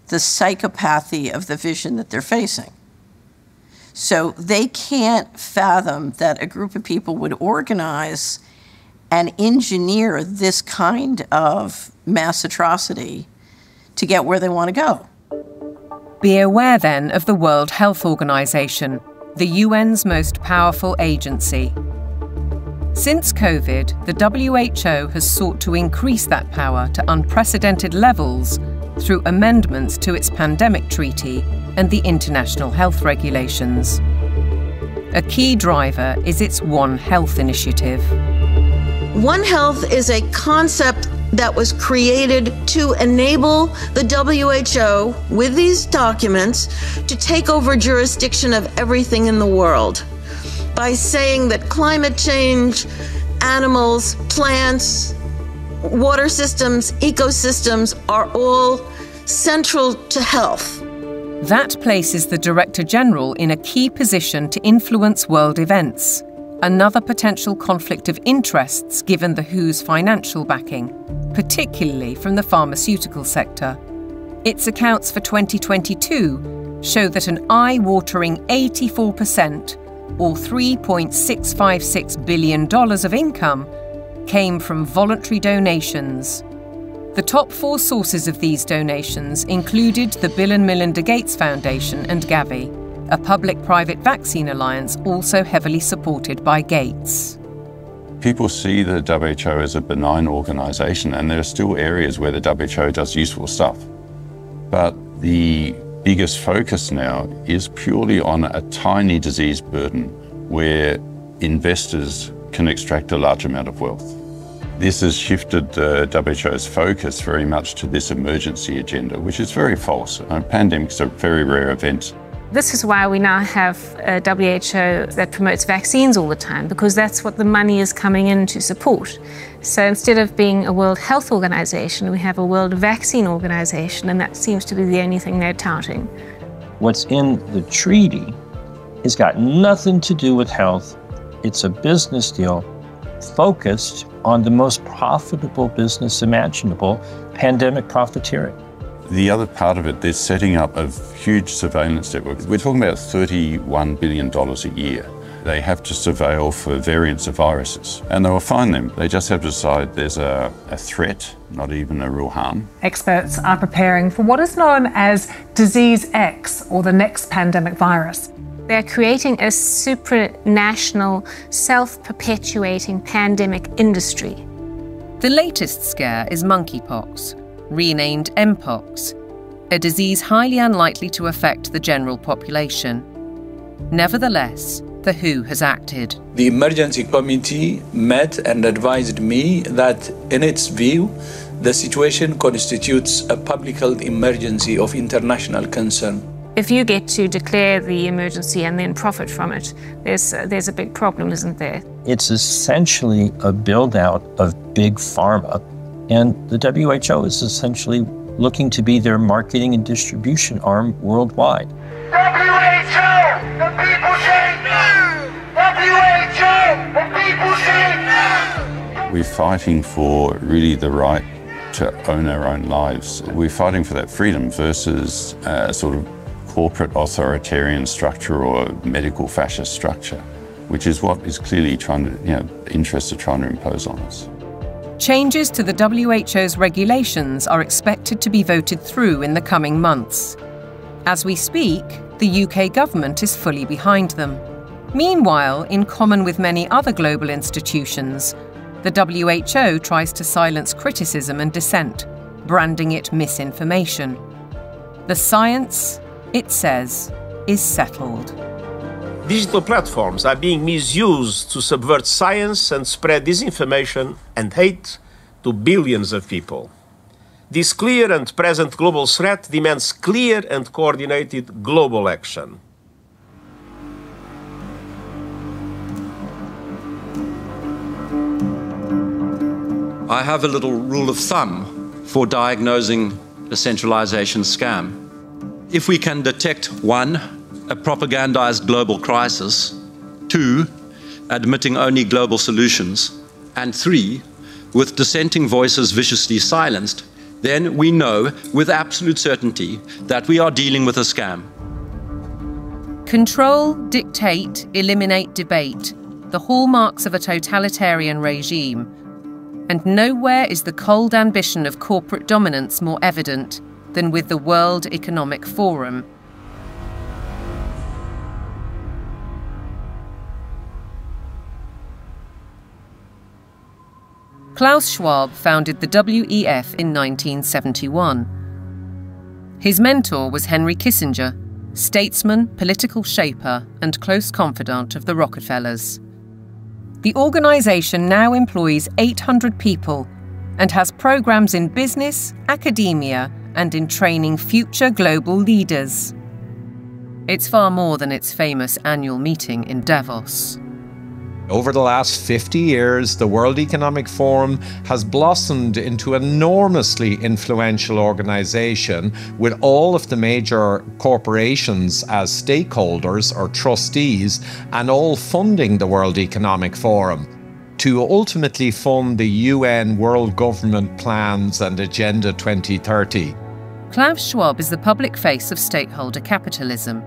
the psychopathy of the vision that they're facing. So they can't fathom that a group of people would organize and engineer this kind of mass atrocity to get where they want to go. Be aware then of the World Health Organization, the UN's most powerful agency. Since COVID, the WHO has sought to increase that power to unprecedented levels through amendments to its pandemic treaty and the international health regulations. A key driver is its One Health initiative. One Health is a concept that was created to enable the WHO, with these documents, to take over jurisdiction of everything in the world by saying that climate change, animals, plants, water systems, ecosystems are all central to health. That places the Director General in a key position to influence world events, another potential conflict of interests given the WHO's financial backing, particularly from the pharmaceutical sector. Its accounts for 2022 show that an eye-watering 84%, or $3.656 billion of income, came from voluntary donations. The top 4 sources of these donations included the Bill and Melinda Gates Foundation and Gavi, a public-private vaccine alliance also heavily supported by Gates. People see the WHO as a benign organisation, and there are still areas where the WHO does useful stuff. But the biggest focus now is purely on a tiny disease burden where investors can extract a large amount of wealth. This has shifted the WHO's focus very much to this emergency agenda, which is very false. Pandemics are very rare events. This is why we now have a WHO that promotes vaccines all the time, because that's what the money is coming in to support. So instead of being a World Health Organization, we have a World Vaccine Organization, and that seems to be the only thing they're touting. What's in the treaty has got nothing to do with health. It's a business deal focused on the most profitable business imaginable, pandemic profiteering. The other part of it, they're setting up a huge surveillance network. We're talking about $31 billion a year. They have to surveil for variants of viruses, and they will find them. They just have to decide there's a threat, not even a real harm. Experts are preparing for what is known as Disease X, or the next pandemic virus. They're creating a supranational, self-perpetuating pandemic industry. The latest scare is monkeypox, renamed Mpox, a disease highly unlikely to affect the general population. Nevertheless, the WHO has acted. The emergency committee met and advised me that, in its view, the situation constitutes a public health emergency of international concern. If you get to declare the emergency and then profit from it, there's a big problem, isn't there? It's essentially a build-out of big pharma, and the WHO is essentially looking to be their marketing and distribution arm worldwide. WHO! The people say no! WHO! The people say no! We're fighting for really the right to own our own lives. We're fighting for that freedom versus a sort of corporate authoritarian structure or medical fascist structure, which is what is clearly interests are trying to impose on us. Changes to the WHO's regulations are expected to be voted through in the coming months. As we speak, the UK government is fully behind them. Meanwhile, in common with many other global institutions, the WHO tries to silence criticism and dissent, branding it misinformation. The science, it says, is settled. Digital platforms are being misused to subvert science and spread disinformation and hate to billions of people. This clear and present global threat demands clear and coordinated global action. I have a little rule of thumb for diagnosing a centralization scam. If we can detect 1, a propagandized global crisis, 2, admitting only global solutions, and 3, with dissenting voices viciously silenced, then we know with absolute certainty that we are dealing with a scam. Control, dictate, eliminate debate, the hallmarks of a totalitarian regime. And nowhere is the cold ambition of corporate dominance more evident than with the World Economic Forum. Klaus Schwab founded the WEF in 1971. His mentor was Henry Kissinger, statesman, political shaper, and close confidant of the Rockefellers. The organisation now employs 800 people and has programmes in business, academia, and in training future global leaders. It's far more than its famous annual meeting in Davos. Over the last 50 years, the World Economic Forum has blossomed into an enormously influential organization with all of the major corporations as stakeholders or trustees and all funding the World Economic Forum to ultimately fund the UN World Government Plans and Agenda 2030. Klaus Schwab is the public face of stakeholder capitalism,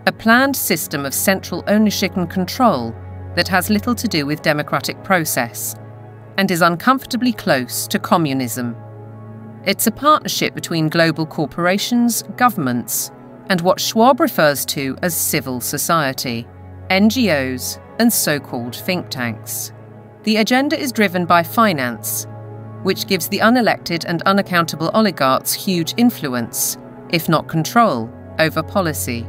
a planned system of central ownership and control that has little to do with democratic process and is uncomfortably close to communism. It's a partnership between global corporations, governments, and what Schwab refers to as civil society, NGOs, and so-called think tanks. The agenda is driven by finance, which gives the unelected and unaccountable oligarchs huge influence, if not control, over policy.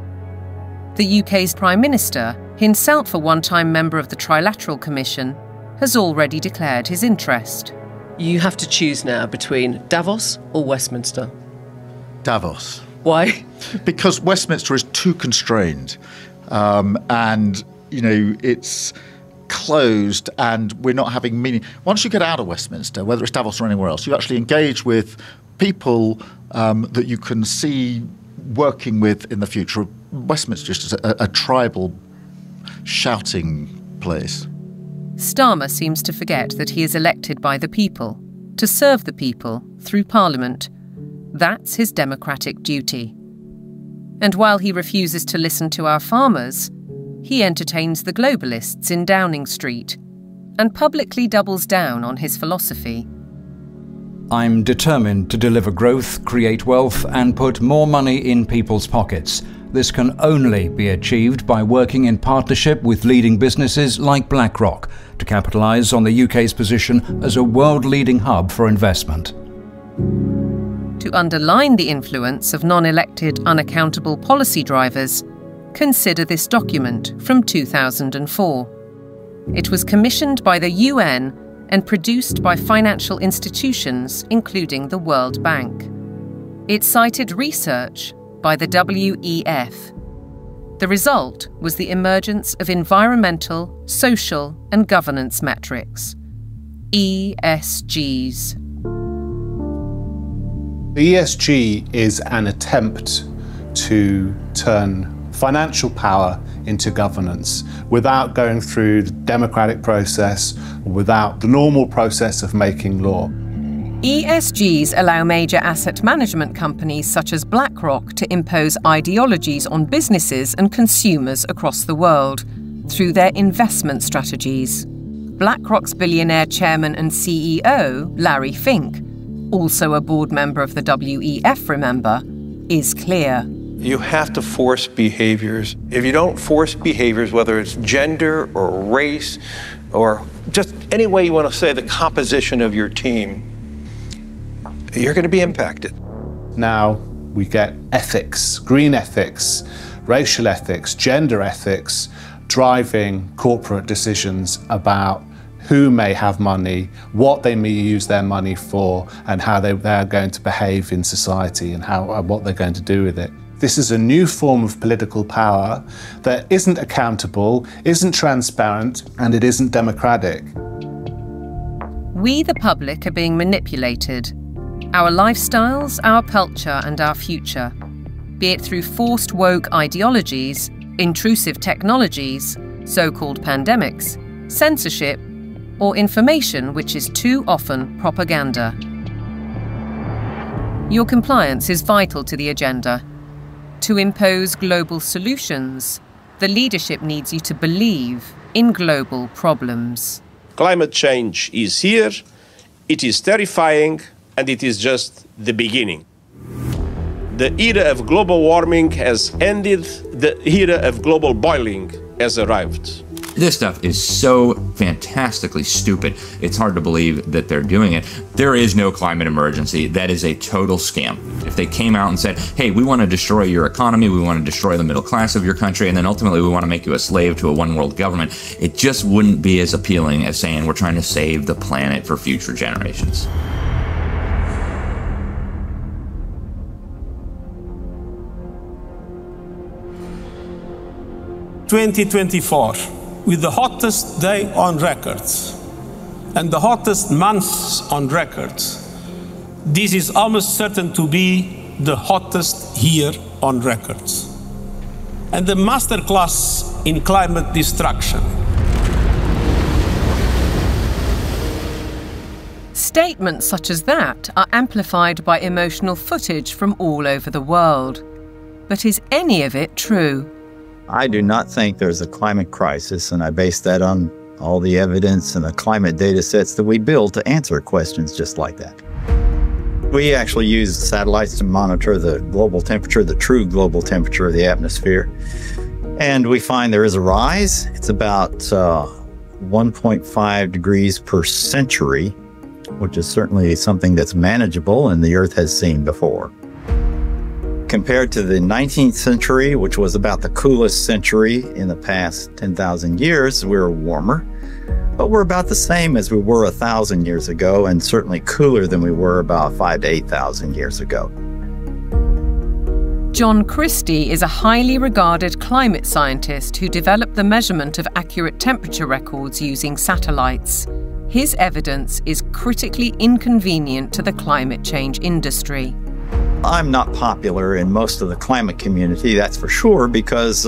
The UK's Prime Minister, himself a one-time member of the Trilateral Commission, has already declared his interest. You have to choose now between Davos or Westminster. Davos. Why? Because Westminster is too constrained, and it's closed, and we're not having meaning. Once you get out of Westminster, whether it's Davos or anywhere else, you actually engage with people that you can see working with in the future. Westminster is just a tribal shouting place. Starmer seems to forget that he is elected by the people, to serve the people through Parliament. That's his democratic duty. And while he refuses to listen to our farmers, he entertains the globalists in Downing Street and publicly doubles down on his philosophy. I'm determined to deliver growth, create wealth, and put more money in people's pockets. This can only be achieved by working in partnership with leading businesses like BlackRock to capitalise on the UK's position as a world-leading hub for investment. To underline the influence of non-elected, unaccountable policy drivers, consider this document from 2004. It was commissioned by the UN and produced by financial institutions, including the World Bank. It cited research by the WEF. The result was the emergence of environmental, social, and governance metrics, ESGs. The ESG is an attempt to turn financial power into governance without going through the democratic process, without the normal process of making law. ESGs allow major asset management companies such as BlackRock to impose ideologies on businesses and consumers across the world through their investment strategies. BlackRock's billionaire chairman and CEO, Larry Fink, also a board member of the WEF, remember, is clear. You have to force behaviors. If you don't force behaviors, whether it's gender or race or just any way you want to say the composition of your team, you're going to be impacted. Now we get ethics, green ethics, racial ethics, gender ethics, driving corporate decisions about who may have money, what they may use their money for, and how they're going to behave in society and what they're going to do with it. This is a new form of political power that isn't accountable, isn't transparent, and it isn't democratic. We, the public, are being manipulated. Our lifestyles, our culture, and our future, be it through forced woke ideologies, intrusive technologies, so-called pandemics, censorship, or information which is too often propaganda. Your compliance is vital to the agenda. To impose global solutions, the leadership needs you to believe in global problems. Climate change is here, it is terrifying, and it is just the beginning. The era of global warming has ended, the era of global boiling has arrived. This stuff is so fantastically stupid. It's hard to believe that they're doing it. There is no climate emergency. That is a total scam. If they came out and said, hey, we want to destroy your economy, we want to destroy the middle class of your country, and then ultimately we want to make you a slave to a one world government, it just wouldn't be as appealing as saying we're trying to save the planet for future generations. ...2024, with the hottest day on record and the hottest months on record, this is almost certain to be the hottest year on record. And the masterclass in climate destruction. Statements such as that are amplified by emotional footage from all over the world. But is any of it true? I do not think there's a climate crisis, and I base that on all the evidence and the climate data sets that we build to answer questions just like that. We actually use satellites to monitor the global temperature, the true global temperature of the atmosphere. And we find there is a rise. It's about 1.5 degrees per century, which is certainly something that's manageable and the Earth has seen before. Compared to the 19th century, which was about the coolest century in the past 10,000 years, we're warmer. But we're about the same as we were 1,000 years ago, and certainly cooler than we were about 5,000 to 8,000 years ago. John Christie is a highly regarded climate scientist who developed the measurement of accurate temperature records using satellites. His evidence is critically inconvenient to the climate change industry. I'm not popular in most of the climate community, that's for sure, because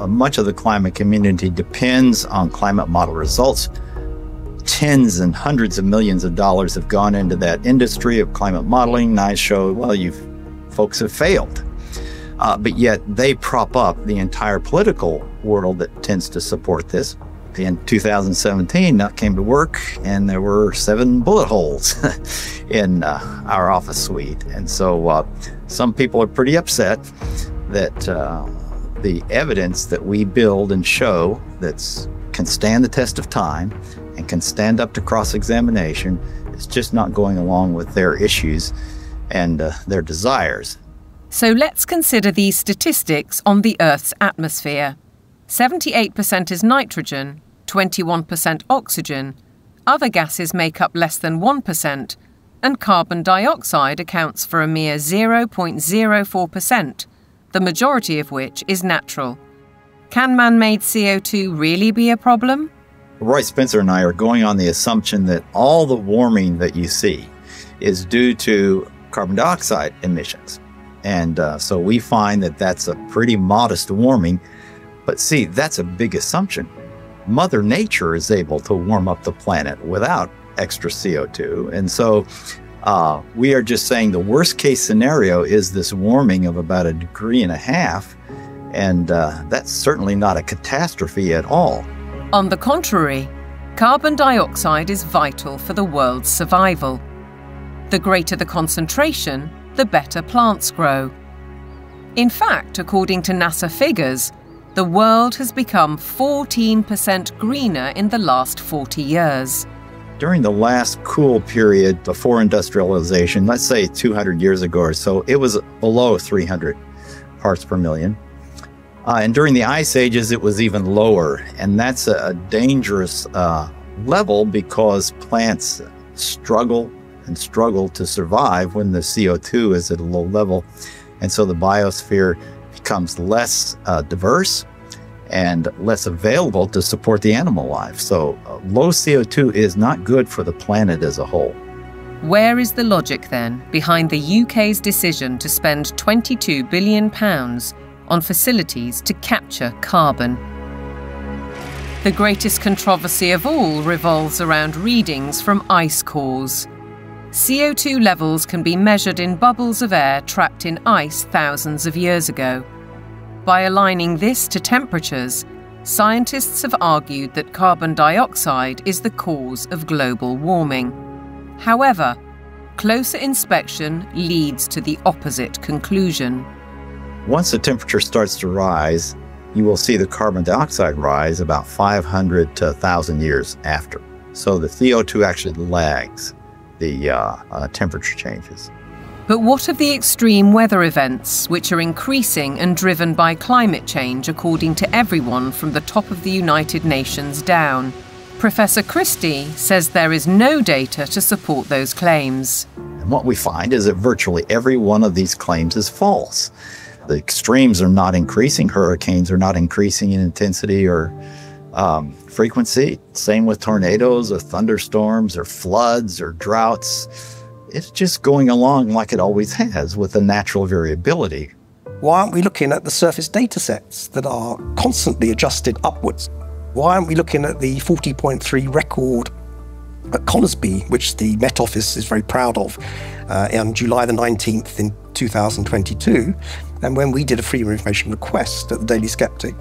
much of the climate community depends on climate model results. Tens and hundreds of millions of dollars have gone into that industry of climate modeling, and I show, well, you folks have failed. But yet they prop up the entire political world that tends to support this. In 2017, I came to work and there were 7 bullet holes in our office suite. And so some people are pretty upset that the evidence that we build and show that can stand the test of time and can stand up to cross-examination is just not going along with their issues and their desires. So let's consider these statistics on the Earth's atmosphere. 78% is nitrogen, 21% oxygen, other gases make up less than 1%, and carbon dioxide accounts for a mere 0.04%, the majority of which is natural. Can man-made CO2 really be a problem? Roy Spencer and I are going on the assumption that all the warming that you see is due to carbon dioxide emissions. And so we find that that's a pretty modest warming. But see, that's a big assumption. Mother Nature is able to warm up the planet without extra CO2. And so we are just saying the worst case scenario is this warming of about 1.5 degrees. And that's certainly not a catastrophe at all. On the contrary, carbon dioxide is vital for the world's survival. The greater the concentration, the better plants grow. In fact, according to NASA figures, the world has become 14% greener in the last 40 years. During the last cool period before industrialization, let's say 200 years ago or so, it was below 300 parts per million. And during the ice ages, it was even lower. And that's a dangerous level because plants struggle to survive when the CO2 is at a low level. And so the biosphere becomes less diverse and less available to support the animal life. So low CO2 is not good for the planet as a whole. Where is the logic then behind the UK's decision to spend £22 billion on facilities to capture carbon? The greatest controversy of all revolves around readings from ice cores. CO2 levels can be measured in bubbles of air trapped in ice thousands of years ago. By aligning this to temperatures, scientists have argued that carbon dioxide is the cause of global warming. However, closer inspection leads to the opposite conclusion. Once the temperature starts to rise, you will see the carbon dioxide rise about 500 to 1,000 years after. So the CO2 actually lags the temperature changes. But what of the extreme weather events, which are increasing and driven by climate change, according to everyone from the top of the United Nations down? Professor Christie says there is no data to support those claims. And what we find is that virtually every one of these claims is false. The extremes are not increasing. Hurricanes are not increasing in intensity or frequency. Same with tornadoes or thunderstorms or floods or droughts. It's just going along like it always has with the natural variability. Why aren't we looking at the surface data sets that are constantly adjusted upwards? Why aren't we looking at the 40.3 record at Conisbee, which the Met Office is very proud of, on July the 19th in 2022? And when we did a freedom of information request at the Daily Sceptic,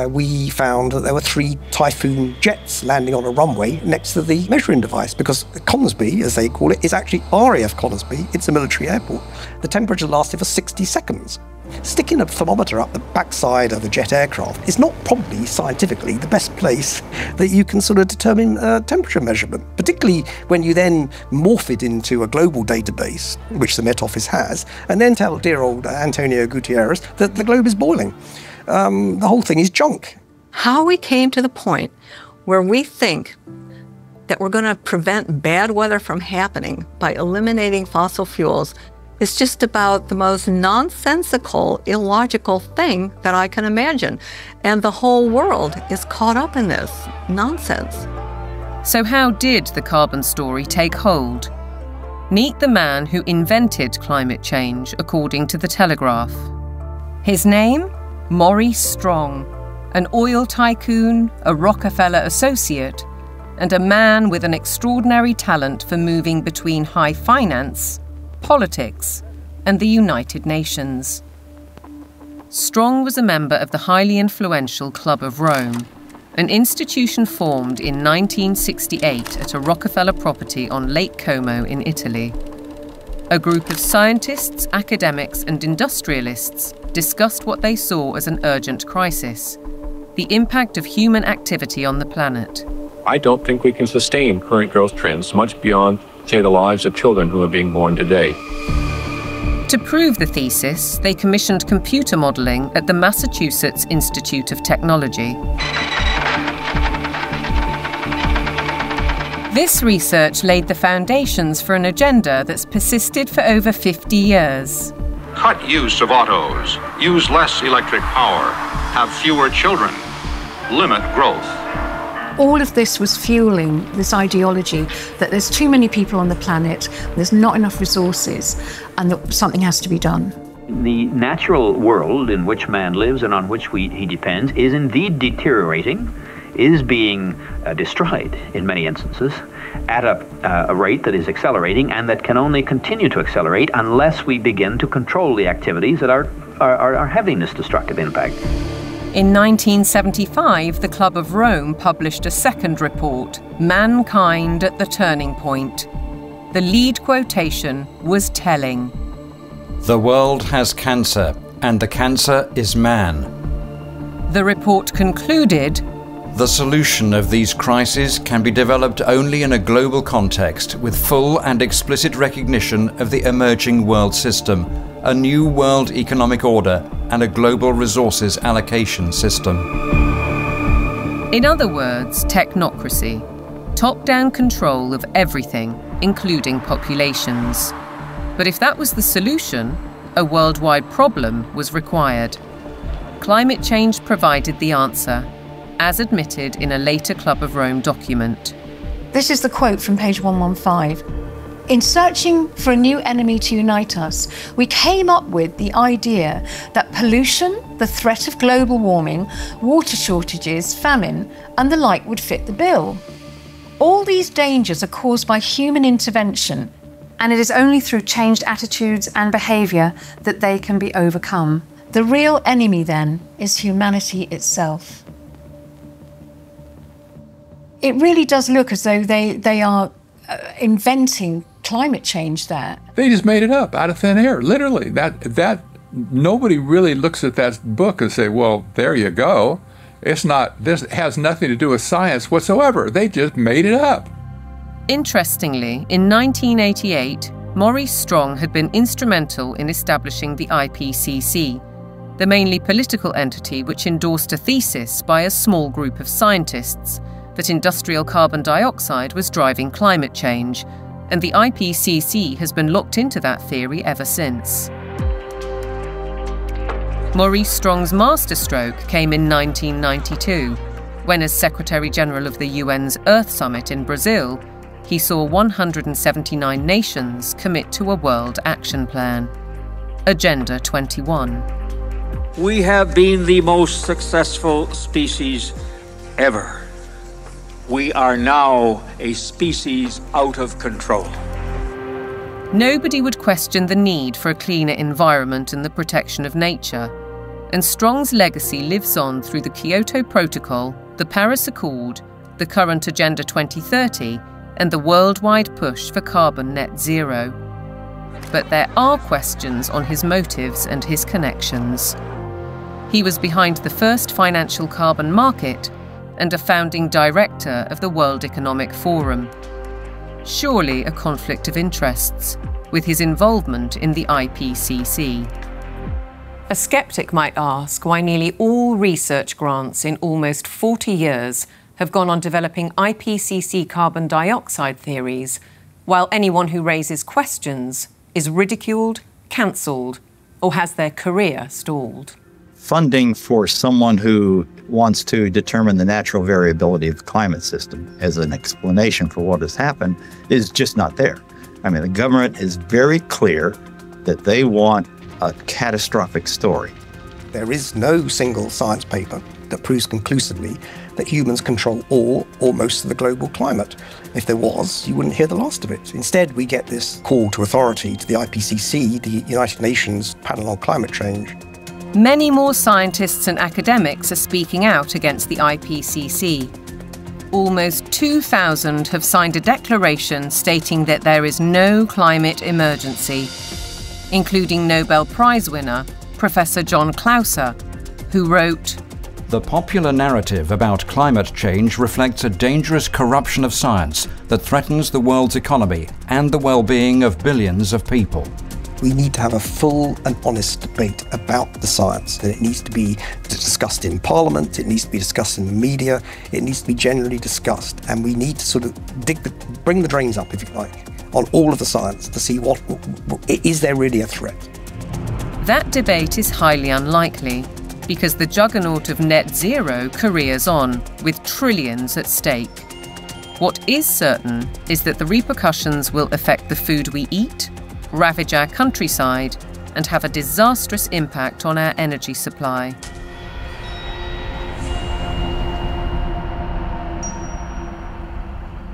we found that there were 3 Typhoon jets landing on a runway next to the measuring device, because Conisbee, as they call it, is actually RAF Conisbee. It's a military airport. The temperature lasted for 60 seconds. Sticking a thermometer up the backside of a jet aircraft is not probably scientifically the best place that you can sort of determine temperature measurement, particularly when you then morph it into a global database, which the Met Office has, and then tell dear old Antonio Gutierrez that the globe is boiling. The whole thing is junk. How we came to the point where we think that we're going to prevent bad weather from happening by eliminating fossil fuels is just about the most nonsensical, illogical thing that I can imagine. And the whole world is caught up in this nonsense. So how did the carbon story take hold? Meet the man who invented climate change, according to The Telegraph. His name? Maurice Strong, an oil tycoon, a Rockefeller associate, and a man with an extraordinary talent for moving between high finance, politics, and the United Nations. Strong was a member of the highly influential Club of Rome, an institution formed in 1968 at a Rockefeller property on Lake Como in Italy. A group of scientists, academics, and industrialists discussed what they saw as an urgent crisis: the impact of human activity on the planet. I don't think we can sustain current growth trends much beyond, say, the lives of children who are being born today. To prove the thesis, they commissioned computer modelling at the Massachusetts Institute of Technology. This research laid the foundations for an agenda that's persisted for over 50 years. Cut use of autos, use less electric power, have fewer children, limit growth. All of this was fueling this ideology that there's too many people on the planet, there's not enough resources, and that something has to be done. The natural world in which man lives and on which he depends is indeed deteriorating, is being destroyed in many instances at a rate that is accelerating and that can only continue to accelerate unless we begin to control the activities that are having this destructive impact. In 1975, the Club of Rome published a second report, Mankind at the Turning Point. The lead quotation was telling. The world has cancer, and the cancer is man. The report concluded, the solution of these crises can be developed only in a global context with full and explicit recognition of the emerging world system, a new world economic order, and a global resources allocation system. In other words, technocracy, top-down control of everything, including populations. But if that was the solution, a worldwide problem was required. Climate change provided the answer, as admitted in a later Club of Rome document. This is the quote from page 115. In searching for a new enemy to unite us, we came up with the idea that pollution, the threat of global warming, water shortages, famine, and the like would fit the bill. All these dangers are caused by human intervention, and it is only through changed attitudes and behaviour that they can be overcome. The real enemy, then, is humanity itself. It really does look as though they are inventing climate change there. They just made it up out of thin air, literally. That nobody really looks at that book and say, well, there you go. It's not, this has nothing to do with science whatsoever. They just made it up. Interestingly, in 1988, Maurice Strong had been instrumental in establishing the IPCC, the mainly political entity which endorsed a thesis by a small group of scientists that industrial carbon dioxide was driving climate change, and the IPCC has been locked into that theory ever since. Maurice Strong's masterstroke came in 1992, when as Secretary-General of the UN's Earth Summit in Brazil, he saw 179 nations commit to a World Action Plan, Agenda 21. We have been the most successful species ever. We are now a species out of control. Nobody would question the need for a cleaner environment and the protection of nature, and Strong's legacy lives on through the Kyoto Protocol, the Paris Accord, the current Agenda 2030, and the worldwide push for carbon net zero. But there are questions on his motives and his connections. He was behind the first financial carbon market and a founding director of the World Economic Forum. Surely a conflict of interests with his involvement in the IPCC. A skeptic might ask why nearly all research grants in almost 40 years have gone on developing IPCC carbon dioxide theories, while anyone who raises questions is ridiculed, cancelled, or has their career stalled. Funding for someone who wants to determine the natural variability of the climate system as an explanation for what has happened is just not there. I mean, the government is very clear that they want a catastrophic story. There is no single science paper that proves conclusively that humans control all or most of the global climate. If there was, you wouldn't hear the last of it. Instead, we get this call to authority to the IPCC, the United Nations Panel on Climate Change. Many more scientists and academics are speaking out against the IPCC. Almost 2,000 have signed a declaration stating that there is no climate emergency, including Nobel Prize winner Professor John Clauser, who wrote, "The popular narrative about climate change reflects a dangerous corruption of science that threatens the world's economy and the well-being of billions of people." We need to have a full and honest debate about the science, and it needs to be discussed in Parliament, it needs to be discussed in the media, it needs to be generally discussed, and we need to sort of bring the drains up, if you like, on all of the science to see what is there really a threat. That debate is highly unlikely, because the juggernaut of net zero careers on, with trillions at stake. What is certain is that the repercussions will affect the food we eat, ravage our countryside, and have a disastrous impact on our energy supply.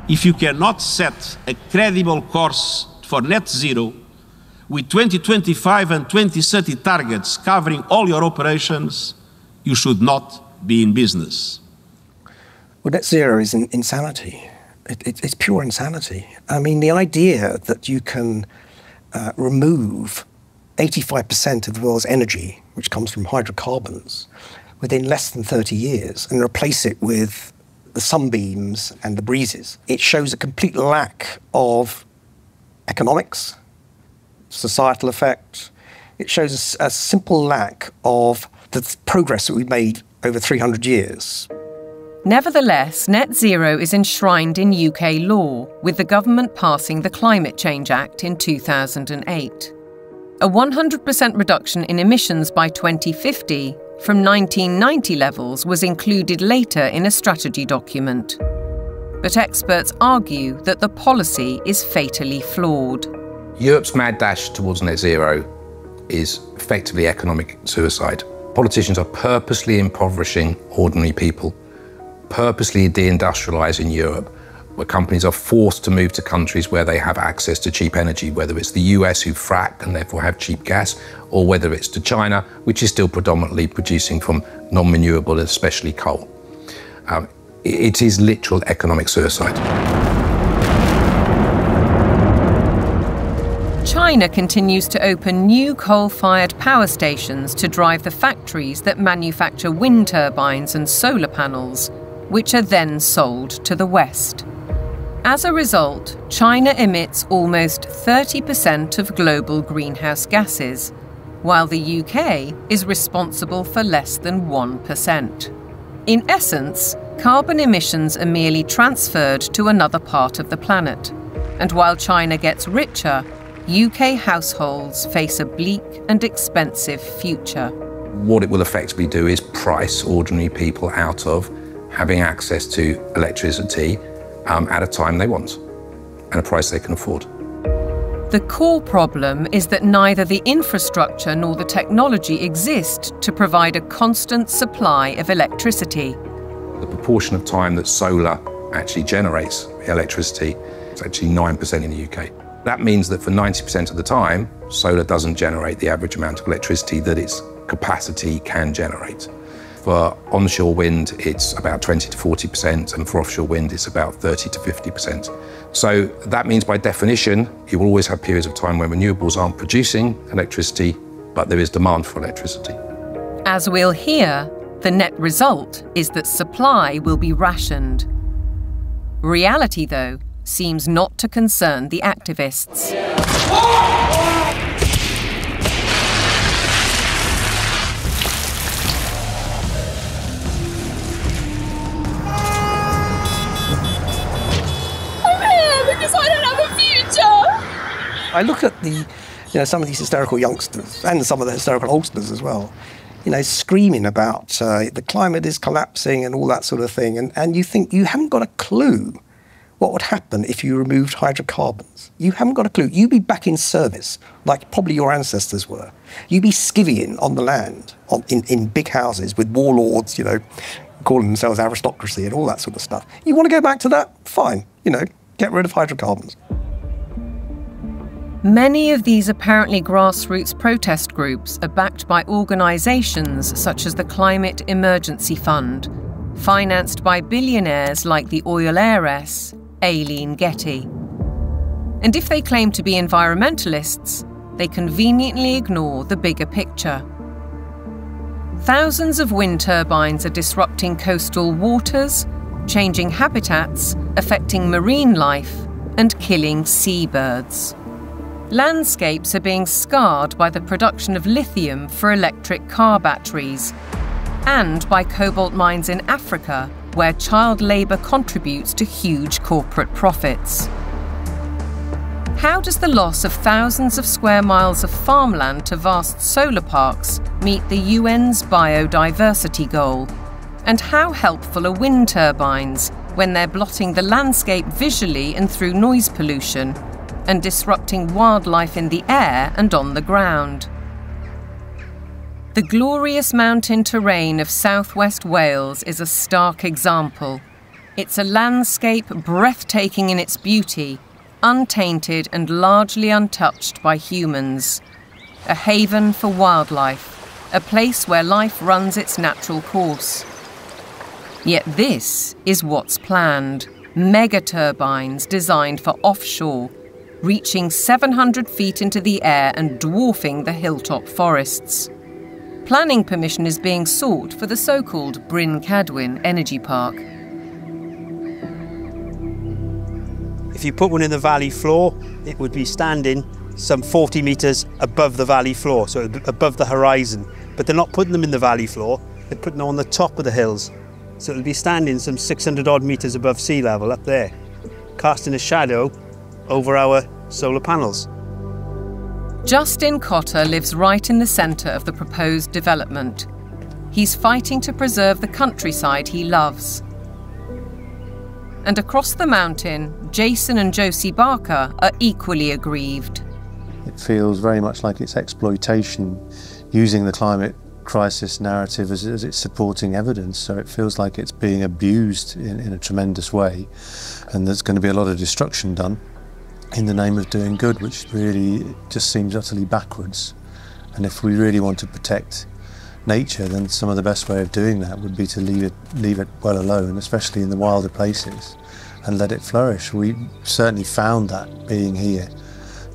If you cannot set a credible course for net zero, with 2025 and 2030 targets covering all your operations, you should not be in business. Well, net zero is insanity. It's pure insanity. I mean, the idea that you can remove 85% of the world's energy, which comes from hydrocarbons, within less than 30 years and replace it with the sunbeams and the breezes. It shows a complete lack of economics, societal effect. It shows a simple lack of the progress that we've made over 300 years. Nevertheless, net zero is enshrined in UK law, with the government passing the Climate Change Act in 2008. A 100% reduction in emissions by 2050 from 1990 levels was included later in a strategy document. But experts argue that the policy is fatally flawed. Europe's mad dash towards net zero is effectively economic suicide. Politicians are purposely impoverishing ordinary people, purposely deindustrializing Europe, where companies are forced to move to countries where they have access to cheap energy, whether it's the US who frack and therefore have cheap gas, or whether it's to China, which is still predominantly producing from non-renewable, especially coal. It is literal economic suicide. China continues to open new coal-fired power stations to drive the factories that manufacture wind turbines and solar panels, which are then sold to the West. As a result, China emits almost 30% of global greenhouse gases, while the UK is responsible for less than 1%. In essence, carbon emissions are merely transferred to another part of the planet. And while China gets richer, UK households face a bleak and expensive future. What it will effectively do is price ordinary people out of having access to electricity at a time they want and a price they can afford. The core problem is that neither the infrastructure nor the technology exist to provide a constant supply of electricity. The proportion of time that solar actually generates electricity is actually 9% in the UK. That means that for 90% of the time, solar doesn't generate the average amount of electricity that its capacity can generate. For onshore wind, it's about 20 to 40%, and for offshore wind, it's about 30 to 50%. So that means, by definition, you will always have periods of time when renewables aren't producing electricity, but there is demand for electricity. As we'll hear, the net result is that supply will be rationed. Reality, though, seems not to concern the activists. I look at some of these hysterical youngsters and some of the hysterical oldsters as well, screaming about the climate is collapsing and all that sort of thing. And you think you haven't got a clue what would happen if you removed hydrocarbons. You haven't got a clue. You'd be back in service, like probably your ancestors were. You'd be skivvying on the land, in big houses with warlords, calling themselves aristocracy and all that sort of stuff. You want to go back to that? Fine. Get rid of hydrocarbons. Many of these apparently grassroots protest groups are backed by organisations such as the Climate Emergency Fund, financed by billionaires like the oil heiress Aileen Getty. And if they claim to be environmentalists, they conveniently ignore the bigger picture. Thousands of wind turbines are disrupting coastal waters, changing habitats, affecting marine life, and killing seabirds. Landscapes are being scarred by the production of lithium for electric car batteries, and by cobalt mines in Africa, where child labour contributes to huge corporate profits. How does the loss of thousands of square miles of farmland to vast solar parks meet the UN's biodiversity goal? And how helpful are wind turbines when they're blotting the landscape visually and through noise pollution, and disrupting wildlife in the air and on the ground? The glorious mountain terrain of southwest Wales is a stark example. It's a landscape breathtaking in its beauty, untainted and largely untouched by humans. A haven for wildlife, a place where life runs its natural course. Yet this is what's planned: mega turbines designed for offshore, reaching 700 feet into the air and dwarfing the hilltop forests. Planning permission is being sought for the so-called Bryn Cadwyn Energy Park. If you put one in the valley floor, it would be standing some 40 metres above the valley floor, so above the horizon. But they're not putting them in the valley floor, they're putting them on the top of the hills. So it'll be standing some 600 odd metres above sea level up there, casting a shadow over our solar panels. Justin Cotter lives right in the centre of the proposed development. He's fighting to preserve the countryside he loves. And across the mountain, Jason and Josie Barker are equally aggrieved. It feels very much like it's exploitation, using the climate crisis narrative as its supporting evidence. So it feels like it's being abused in a tremendous way, and there's going to be a lot of destruction done in the name of doing good, which really just seems utterly backwards. And if we really want to protect nature, then some of the best way of doing that would be to leave it well alone, especially in the wilder places, and let it flourish. We certainly found that being here,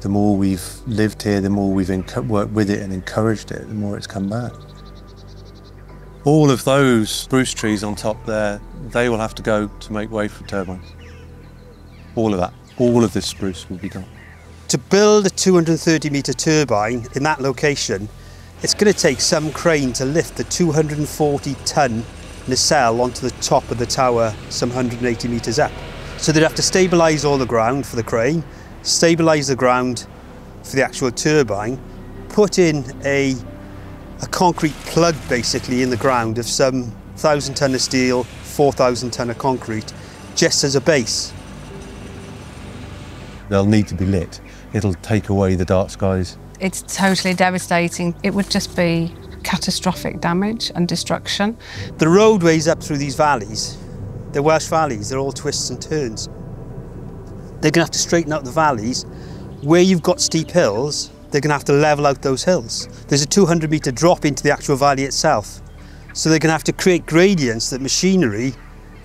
The more we've lived here, the more we've worked with it and encouraged it, the more it's come back. All of those spruce trees on top there, they will have to go to make way for turbines. All of that. All of this spruce will be gone. To build a 230-metre turbine in that location, it's going to take some crane to lift the 240-ton nacelle onto the top of the tower some 180 metres up. So they'd have to stabilise all the ground for the crane, stabilise the ground for the actual turbine, put in a concrete plug basically in the ground of some 1,000 tonne of steel, 4,000 tonne of concrete, just as a base. They'll need to be lit. It'll take away the dark skies. It's totally devastating. It would just be catastrophic damage and destruction. The roadways up through these valleys, they're Welsh valleys, they're all twists and turns. They're going to have to straighten out the valleys. Where you've got steep hills, they're going to have to level out those hills. There's a 200-metre drop into the actual valley itself. So they're going to have to create gradients that machinery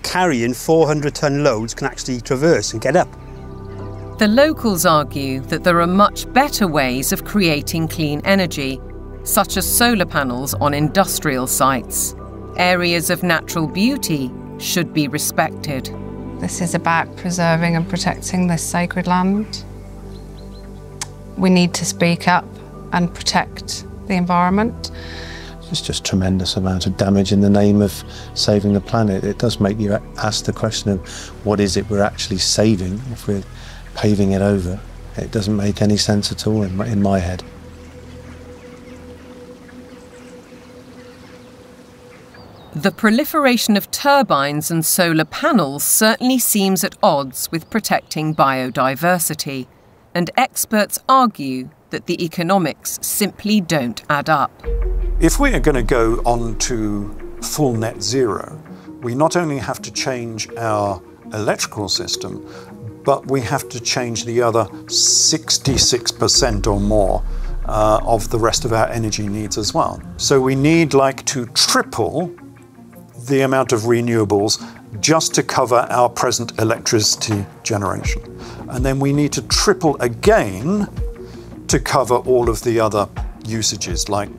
carrying 400-tonne loads can actually traverse and get up. The locals argue that there are much better ways of creating clean energy, such as solar panels on industrial sites. Areas of natural beauty should be respected. This is about preserving and protecting this sacred land. We need to speak up and protect the environment. It's just tremendous amount of damage in the name of saving the planet. It does make you ask the question of what is it we're actually saving if we're paving it over. It doesn't make any sense at all in my head. The proliferation of turbines and solar panels certainly seems at odds with protecting biodiversity, and experts argue that the economics simply don't add up. If we are going to go on to full net zero, we not only have to change our electrical system, but we have to change the other 66% or more of the rest of our energy needs as well. So we need to triple the amount of renewables just to cover our present electricity generation. And then we need to triple again to cover all of the other usages like,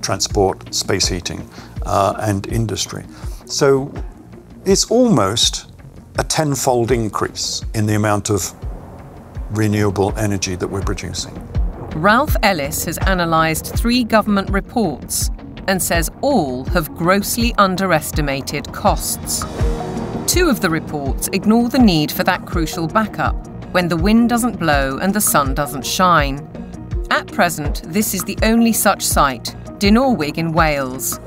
transport, space heating, and industry. So it's almost a tenfold increase in the amount of renewable energy that we're producing. Ralph Ellis has analysed 3 government reports and says all have grossly underestimated costs. 2 of the reports ignore the need for that crucial backup when the wind doesn't blow and the sun doesn't shine. At present, this is the only such site, Dinorwig in Wales.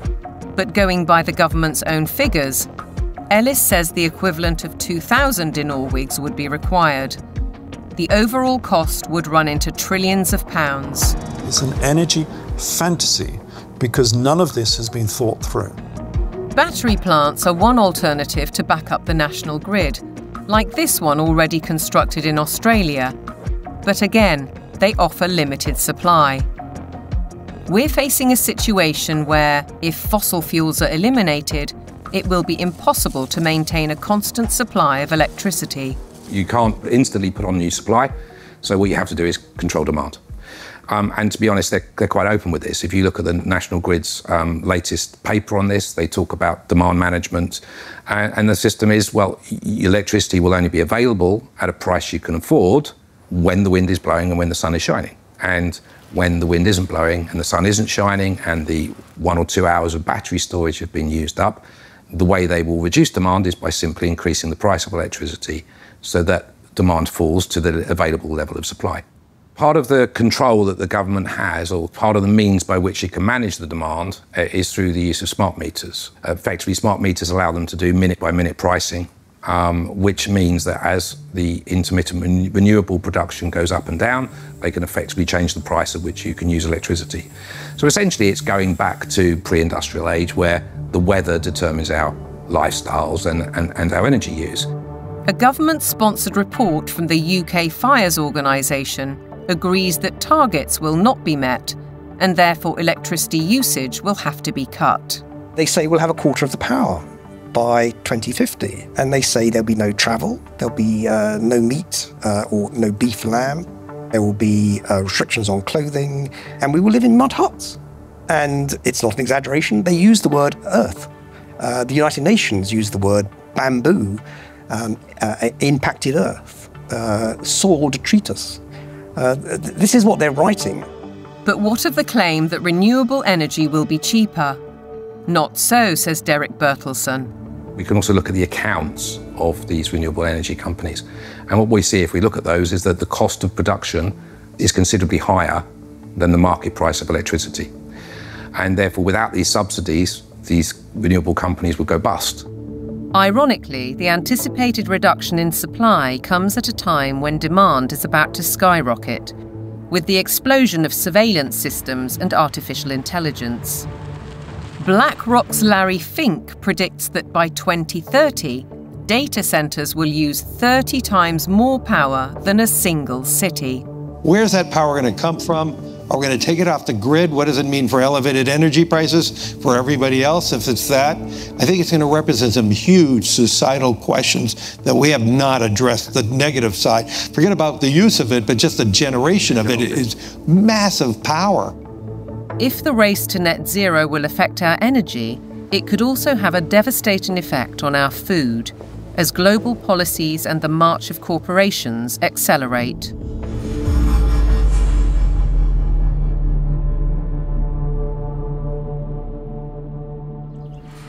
But going by the government's own figures, Ellis says the equivalent of 2,000 Dinorwigs would be required. The overall cost would run into trillions of pounds. It's an energy fantasy because none of this has been thought through. Battery plants are one alternative to back up the national grid, like this one already constructed in Australia. But again, they offer limited supply. We're facing a situation where, if fossil fuels are eliminated, it will be impossible to maintain a constant supply of electricity. You can't instantly put on new supply, so what you have to do is control demand. And to be honest, they're quite open with this. If you look at the National Grid's latest paper on this, they talk about demand management. And the system is, electricity will only be available at a price you can afford when the wind is blowing and when the sun is shining. And when the wind isn't blowing and the sun isn't shining and the 1 or 2 hours of battery storage have been used up, the way they will reduce demand is by simply increasing the price of electricity so that demand falls to the available level of supply. Part of the control that the government has, or part of the means by which it can manage the demand, is through the use of smart meters. Effectively, smart meters allow them to do minute-by-minute pricing, which means that as the intermittent renewable production goes up and down, they can effectively change the price at which you can use electricity. So essentially, it's going back to pre-industrial age where the weather determines our lifestyles and our energy use. A government-sponsored report from the UK Fires Organisation agrees that targets will not be met and therefore electricity usage will have to be cut. They say we'll have a quarter of the power by 2050, and they say there'll be no travel, there'll be no meat or no beef lamb. There will be restrictions on clothing, and we will live in mud huts. And it's not an exaggeration, they use the word earth. The United Nations use the word bamboo, impacted earth, soil detritus. This is what they're writing. But what of the claim that renewable energy will be cheaper? Not so, says Derek Bertelsen. We can also look at the accounts of these renewable energy companies. And what we see if we look at those is that the cost of production is considerably higher than the market price of electricity. And therefore, without these subsidies, these renewable companies would go bust. Ironically, the anticipated reduction in supply comes at a time when demand is about to skyrocket, with the explosion of surveillance systems and artificial intelligence. BlackRock's Larry Fink predicts that by 2030, data centers will use 30 times more power than a single city. Where's that power going to come from? Are we going to take it off the grid? What does it mean for elevated energy prices for everybody else if it's that? I think it's going to represent some huge societal questions that we have not addressed, the negative side. Forget about the use of it, but just the generation of it is massive power. If the race to net zero will affect our energy, it could also have a devastating effect on our food, as global policies and the march of corporations accelerate.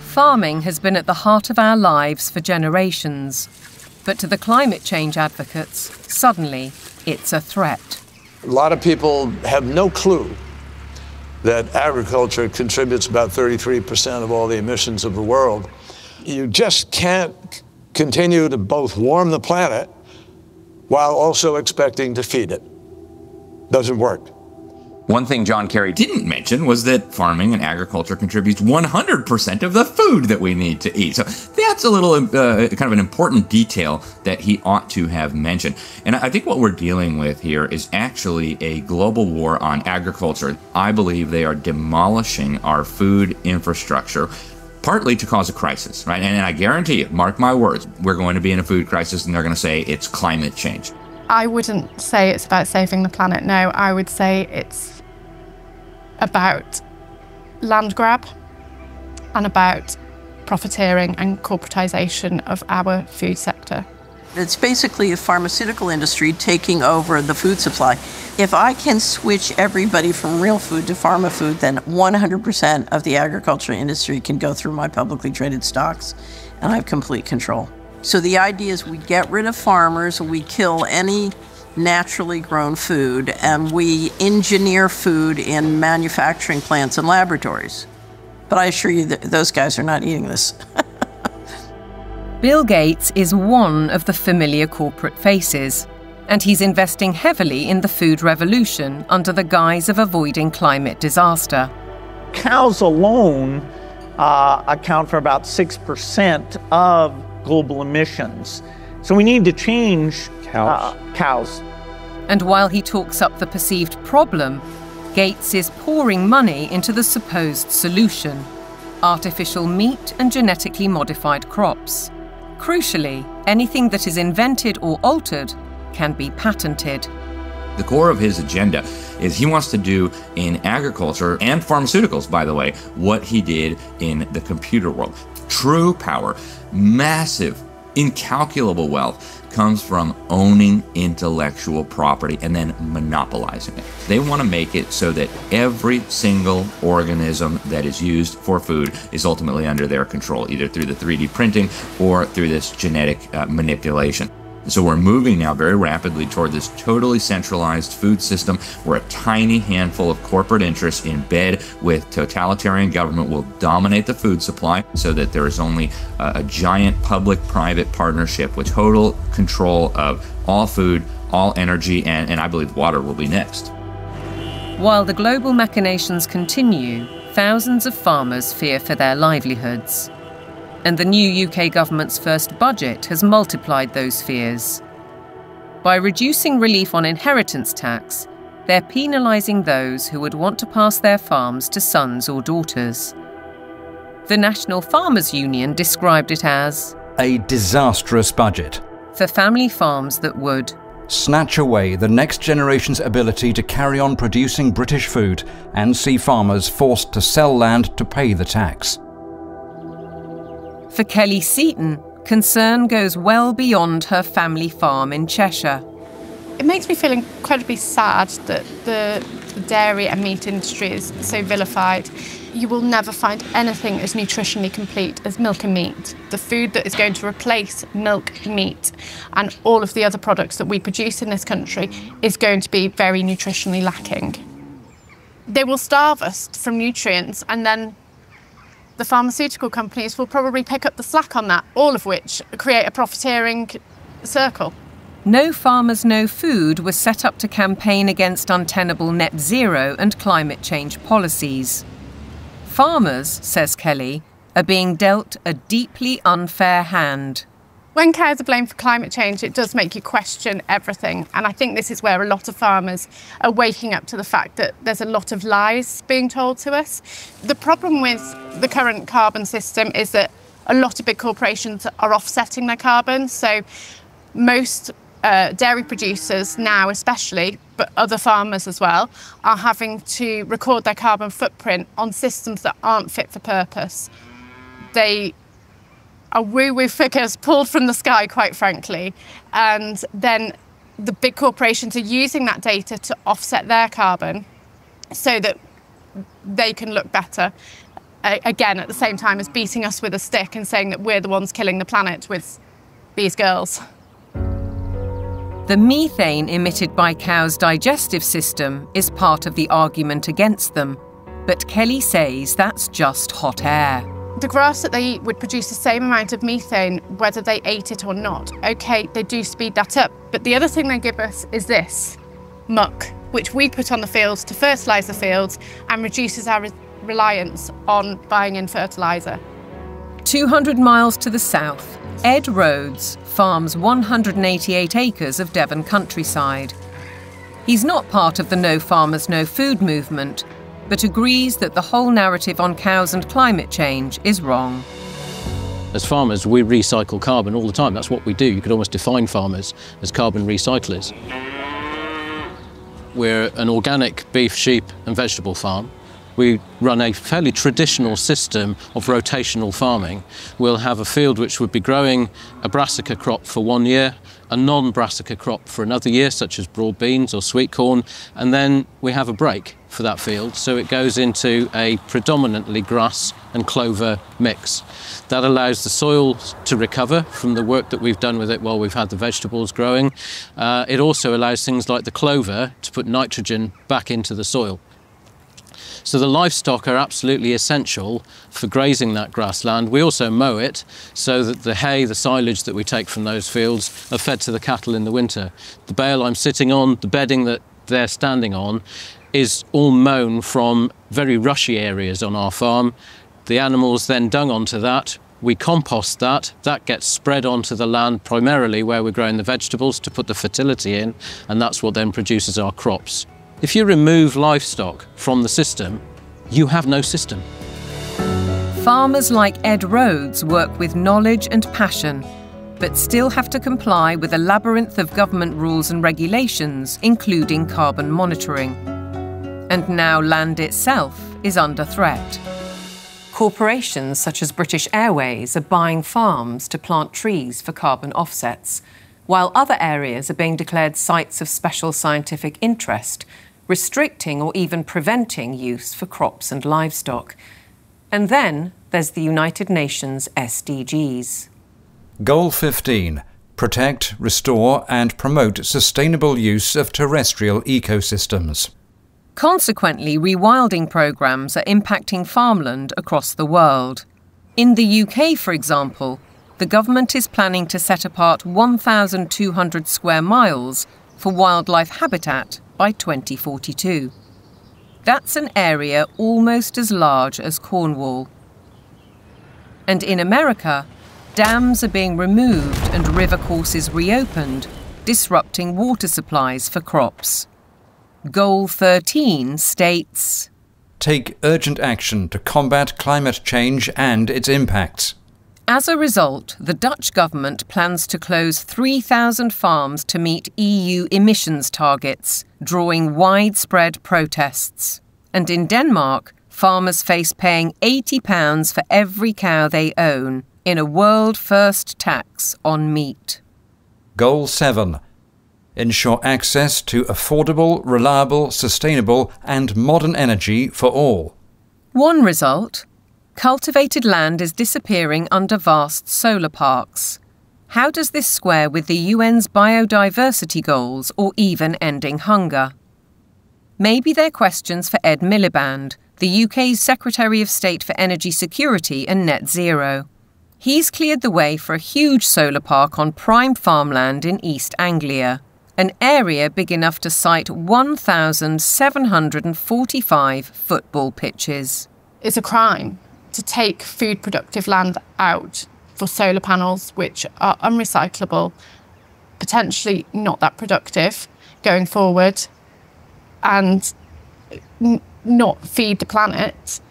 Farming has been at the heart of our lives for generations, but to the climate change advocates, suddenly it's a threat. A lot of people have no clue that agriculture contributes about 33% of all the emissions of the world. You just can't continue to both warm the planet while also expecting to feed it. Doesn't work. One thing John Kerry didn't mention was that farming and agriculture contributes 100% of the food that we need to eat. So that's a little kind of an important detail that he ought to have mentioned. And I think what we're dealing with here is actually a global war on agriculture. I believe they are demolishing our food infrastructure, partly to cause a crisis, right? And I guarantee you, mark my words, we're going to be in a food crisis and they're going to say it's climate change. I wouldn't say it's about saving the planet, no. I would say it's about land grab and about profiteering and corporatization of our food sector. It's basically a pharmaceutical industry taking over the food supply. If I can switch everybody from real food to pharma food, then 100% of the agriculture industry can go through my publicly traded stocks, and I have complete control. So the idea is we get rid of farmers, we kill any naturally grown food, and we engineer food in manufacturing plants and laboratories. But I assure you that those guys are not eating this. Bill Gates is one of the familiar corporate faces, and he's investing heavily in the food revolution under the guise of avoiding climate disaster. Cows alone account for about 6% of global emissions. So we need to change cows. And while he talks up the perceived problem, Gates is pouring money into the supposed solution: artificial meat and genetically modified crops. Crucially, anything that is invented or altered can be patented. The core of his agenda is he wants to do in agriculture and pharmaceuticals, by the way, what he did in the computer world. True power, massive, incalculable wealth comes from owning intellectual property and then monopolizing it. They want to make it so that every single organism that is used for food is ultimately under their control, either through the 3D printing or through this genetic manipulation. So we're moving now very rapidly toward this totally centralized food system where a tiny handful of corporate interests in bed with totalitarian government will dominate the food supply so that there is only a giant public-private partnership with total control of all food, all energy, and I believe water will be next. While the global machinations continue, thousands of farmers fear for their livelihoods. And the new UK government's first budget has multiplied those fears. By reducing relief on inheritance tax, they're penalising those who would want to pass their farms to sons or daughters. The National Farmers Union described it as a disastrous budget for family farms that would snatch away the next generation's ability to carry on producing British food and see farmers forced to sell land to pay the tax. For Kelly Seaton, concern goes well beyond her family farm in Cheshire. It makes me feel incredibly sad that the dairy and meat industry is so vilified. You will never find anything as nutritionally complete as milk and meat. The food that is going to replace milk, meat, and all of the other products that we produce in this country is going to be very nutritionally lacking. They will starve us from nutrients, and then the pharmaceutical companies will probably pick up the slack on that, all of which create a profiteering circle. No Farmers, No Food was set up to campaign against untenable net zero and climate change policies. Farmers, says Kelly, are being dealt a deeply unfair hand. When cows are blamed for climate change, it does make you question everything. And I think this is where a lot of farmers are waking up to the fact that there's a lot of lies being told to us. The problem with the current carbon system is that a lot of big corporations are offsetting their carbon. So most dairy producers now especially, but other farmers as well, are having to record their carbon footprint on systems that aren't fit for purpose. They are woo-woo figures pulled from the sky, quite frankly, and then the big corporations are using that data to offset their carbon so that they can look better, again, at the same time as beating us with a stick and saying that we're the ones killing the planet with these girls. The methane emitted by cows' digestive system is part of the argument against them, but Kelly says that's just hot air. The grass that they eat would produce the same amount of methane whether they ate it or not. OK, they do speed that up, but the other thing they give us is this, muck, which we put on the fields to fertilise the fields and reduces our reliance on buying in fertiliser. 200 miles to the south, Ed Rhodes farms 188 acres of Devon countryside. He's not part of the No Farmers, No Food movement, but agrees that the whole narrative on cows and climate change is wrong. As farmers, we recycle carbon all the time. That's what we do. You could almost define farmers as carbon recyclers. We're an organic beef, sheep and vegetable farm. We run a fairly traditional system of rotational farming. We'll have a field which would be growing a brassica crop for 1 year, a non-brassica crop for another year, such as broad beans or sweet corn, and then we have a break for that field, so it goes into a predominantly grass and clover mix. That allows the soil to recover from the work that we've done with it while we've had the vegetables growing. It also allows things like the clover to put nitrogen back into the soil. So the livestock are absolutely essential for grazing that grassland. We also mow it so that the hay, the silage that we take from those fields are fed to the cattle in the winter. The bale I'm sitting on, the bedding that they're standing on, is all mown from very rushy areas on our farm. The animals then dung onto that. We compost that. That gets spread onto the land primarily where we're growing the vegetables to put the fertility in, and that's what then produces our crops. If you remove livestock from the system, you have no system. Farmers like Ed Rhodes work with knowledge and passion, but still have to comply with a labyrinth of government rules and regulations, including carbon monitoring. And now land itself is under threat. Corporations such as British Airways are buying farms to plant trees for carbon offsets, while other areas are being declared sites of special scientific interest, restricting or even preventing use for crops and livestock. And then there's the United Nations SDGs. Goal 15. Protect, restore and promote sustainable use of terrestrial ecosystems. Consequently, rewilding programmes are impacting farmland across the world. In the UK, for example, the government is planning to set apart 1,200 square miles for wildlife habitat by 2042. That's an area almost as large as Cornwall. And in America, dams are being removed and river courses reopened, disrupting water supplies for crops. Goal 13 states, take urgent action to combat climate change and its impacts. As a result, the Dutch government plans to close 3,000 farms to meet EU emissions targets, drawing widespread protests. And in Denmark, farmers face paying £80 for every cow they own in a world-first tax on meat. Goal 7. Ensure access to affordable, reliable, sustainable and modern energy for all. One result: cultivated land is disappearing under vast solar parks. How does this square with the UN's biodiversity goals or even ending hunger? Maybe they're questions for Ed Miliband, the UK's Secretary of State for Energy Security and Net Zero. He's cleared the way for a huge solar park on prime farmland in East Anglia, an area big enough to site 1,745 football pitches. It's a crime to take food productive land out for solar panels, which are unrecyclable, potentially not that productive going forward, and not feed the planet.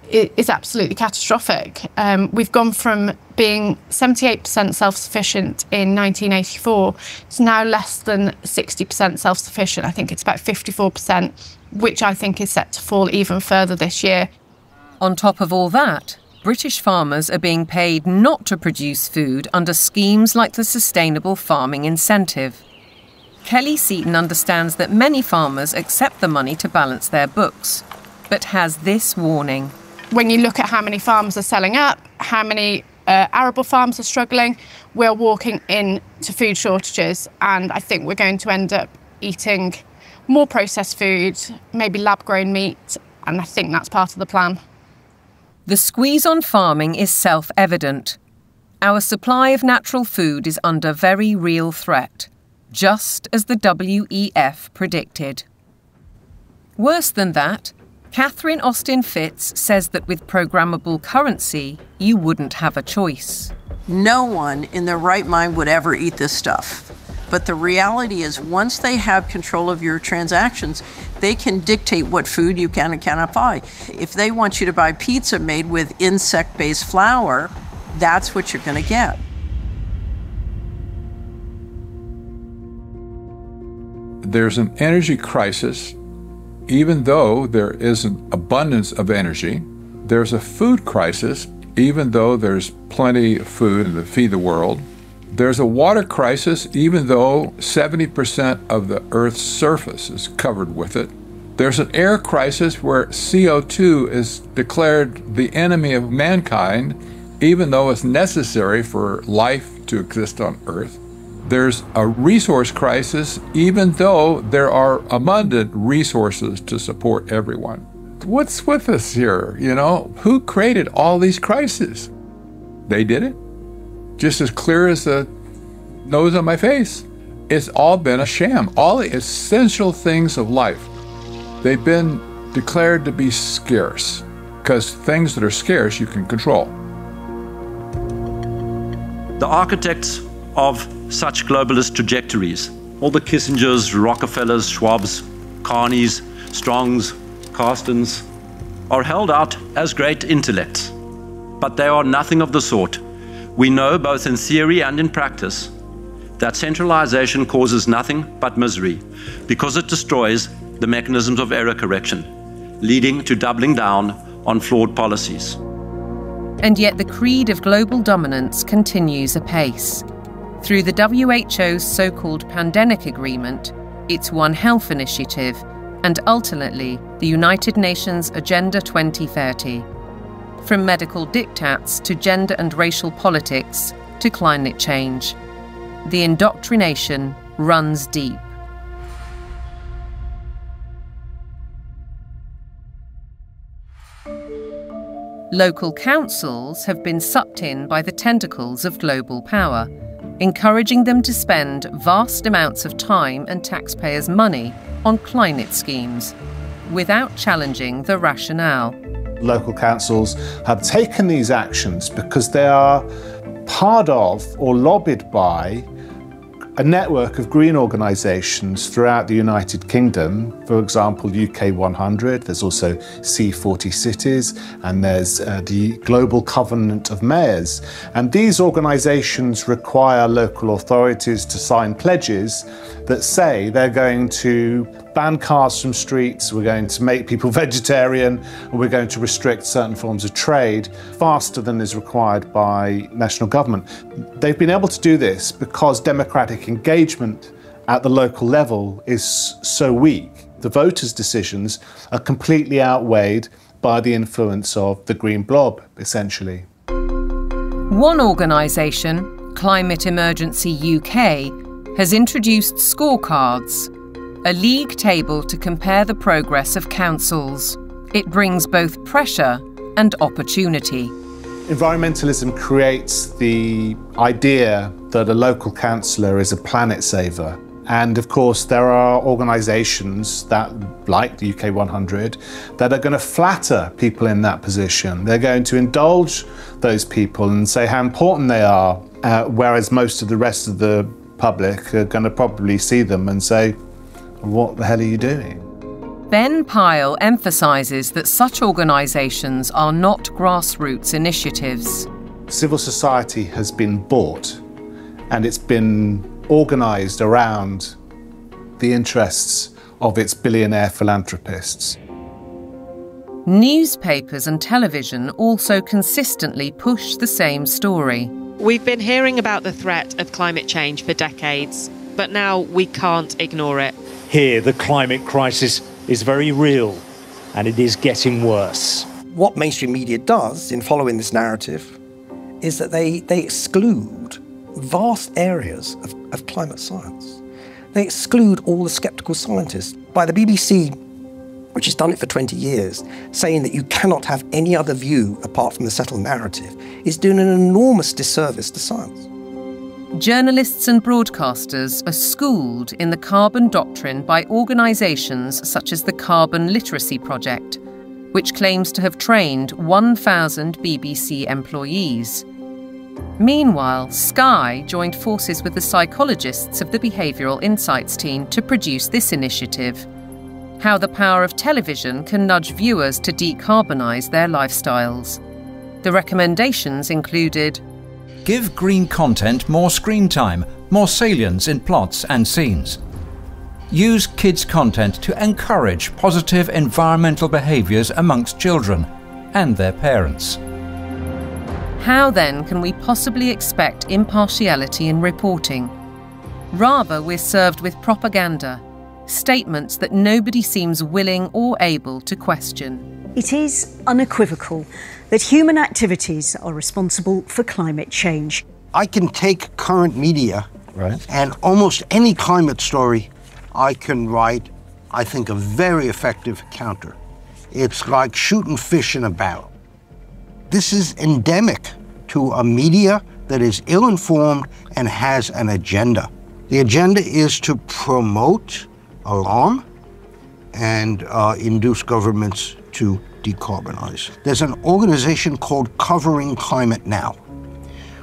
It is absolutely catastrophic. We've gone from being 78% self-sufficient in 1984 to now less than 60% self-sufficient. I think it's about 54%, which I think is set to fall even further this year. On top of all that, British farmers are being paid not to produce food under schemes like the Sustainable Farming Incentive. Kelly Seaton understands that many farmers accept the money to balance their books, but has this warning. When you look at how many farms are selling up, how many arable farms are struggling, we're walking into food shortages, and I think we're going to end up eating more processed food, maybe lab-grown meat, and I think that's part of the plan. The squeeze on farming is self-evident. Our supply of natural food is under very real threat, just as the WEF predicted. Worse than that, Catherine Austin Fitz says that with programmable currency, you wouldn't have a choice. No one in their right mind would ever eat this stuff. But the reality is, once they have control of your transactions, they can dictate what food you can and cannot buy. If they want you to buy pizza made with insect-based flour, that's what you're going to get. There's an energy crisis. Even though there is an abundance of energy, there's a food crisis, even though there's plenty of food to feed the world. There's a water crisis, even though 70% of the Earth's surface is covered with it. There's an air crisis where CO2 is declared the enemy of mankind, even though it's necessary for life to exist on Earth. There's a resource crisis, even though there are abundant resources to support everyone. What's with us here, you know? Who created all these crises? They did it. Just as clear as the nose on my face. It's all been a sham. All the essential things of life, they've been declared to be scarce, because things that are scarce you can control. The architects of such globalist trajectories, all the Kissingers, Rockefellers, Schwabs, Carneys, Strongs, Carstens, are held out as great intellects. But they are nothing of the sort. We know, both in theory and in practice, that centralization causes nothing but misery, because it destroys the mechanisms of error correction, leading to doubling down on flawed policies. And yet the creed of global dominance continues apace. Through the WHO's so-called Pandemic Agreement, its One Health Initiative, and ultimately the United Nations Agenda 2030. From medical diktats to gender and racial politics to climate change, the indoctrination runs deep. Local councils have been sucked in by the tentacles of global power, encouraging them to spend vast amounts of time and taxpayers' money on climate schemes, without challenging the rationale. Local councils have taken these actions because they are part of or lobbied by a network of green organisations throughout the United Kingdom, for example, UK 100, there's also C40 Cities, and there's the Global Covenant of Mayors. And these organisations require local authorities to sign pledges that say they're going to ban cars from streets, we're going to make people vegetarian, and we're going to restrict certain forms of trade faster than is required by national government. They've been able to do this because democratic engagement at the local level is so weak. The voters' decisions are completely outweighed by the influence of the green blob, essentially. One organisation, Climate Emergency UK, has introduced scorecards, a league table to compare the progress of councils. It brings both pressure and opportunity. Environmentalism creates the idea that a local councillor is a planet saver. And of course, there are organisations that, like the UK 100, that are going to flatter people in that position. They're going to indulge those people and say how important they are, whereas most of the rest of the public are going to probably see them and say, what the hell are you doing? Ben Pyle emphasises that such organisations are not grassroots initiatives. Civil society has been bought, and it's been organised around the interests of its billionaire philanthropists. Newspapers and television also consistently push the same story. We've been hearing about the threat of climate change for decades, but now we can't ignore it. Here, the climate crisis is very real, and it is getting worse. What mainstream media does in following this narrative is that they exclude vast areas of climate science. They exclude all the sceptical scientists. By the BBC, which has done it for 20 years, saying that you cannot have any other view apart from the settled narrative, is doing an enormous disservice to science. Journalists and broadcasters are schooled in the carbon doctrine by organisations such as the Carbon Literacy Project, which claims to have trained 1,000 BBC employees. Meanwhile, Sky joined forces with the psychologists of the Behavioural Insights team to produce this initiative: How the Power of Television Can Nudge Viewers to Decarbonise Their Lifestyles. The recommendations included: give green content more screen time, more salience in plots and scenes. Use kids' content to encourage positive environmental behaviours amongst children and their parents. How then can we possibly expect impartiality in reporting? Rather, we're served with propaganda, statements that nobody seems willing or able to question. It is unequivocal that human activities are responsible for climate change. I can take current media and almost any climate story I can write, I think, a very effective counter. It's like shooting fish in a barrel. This is endemic to a media that is ill-informed and has an agenda. The agenda is to promote alarm and induce governments to decarbonize. There's an organization called Covering Climate Now,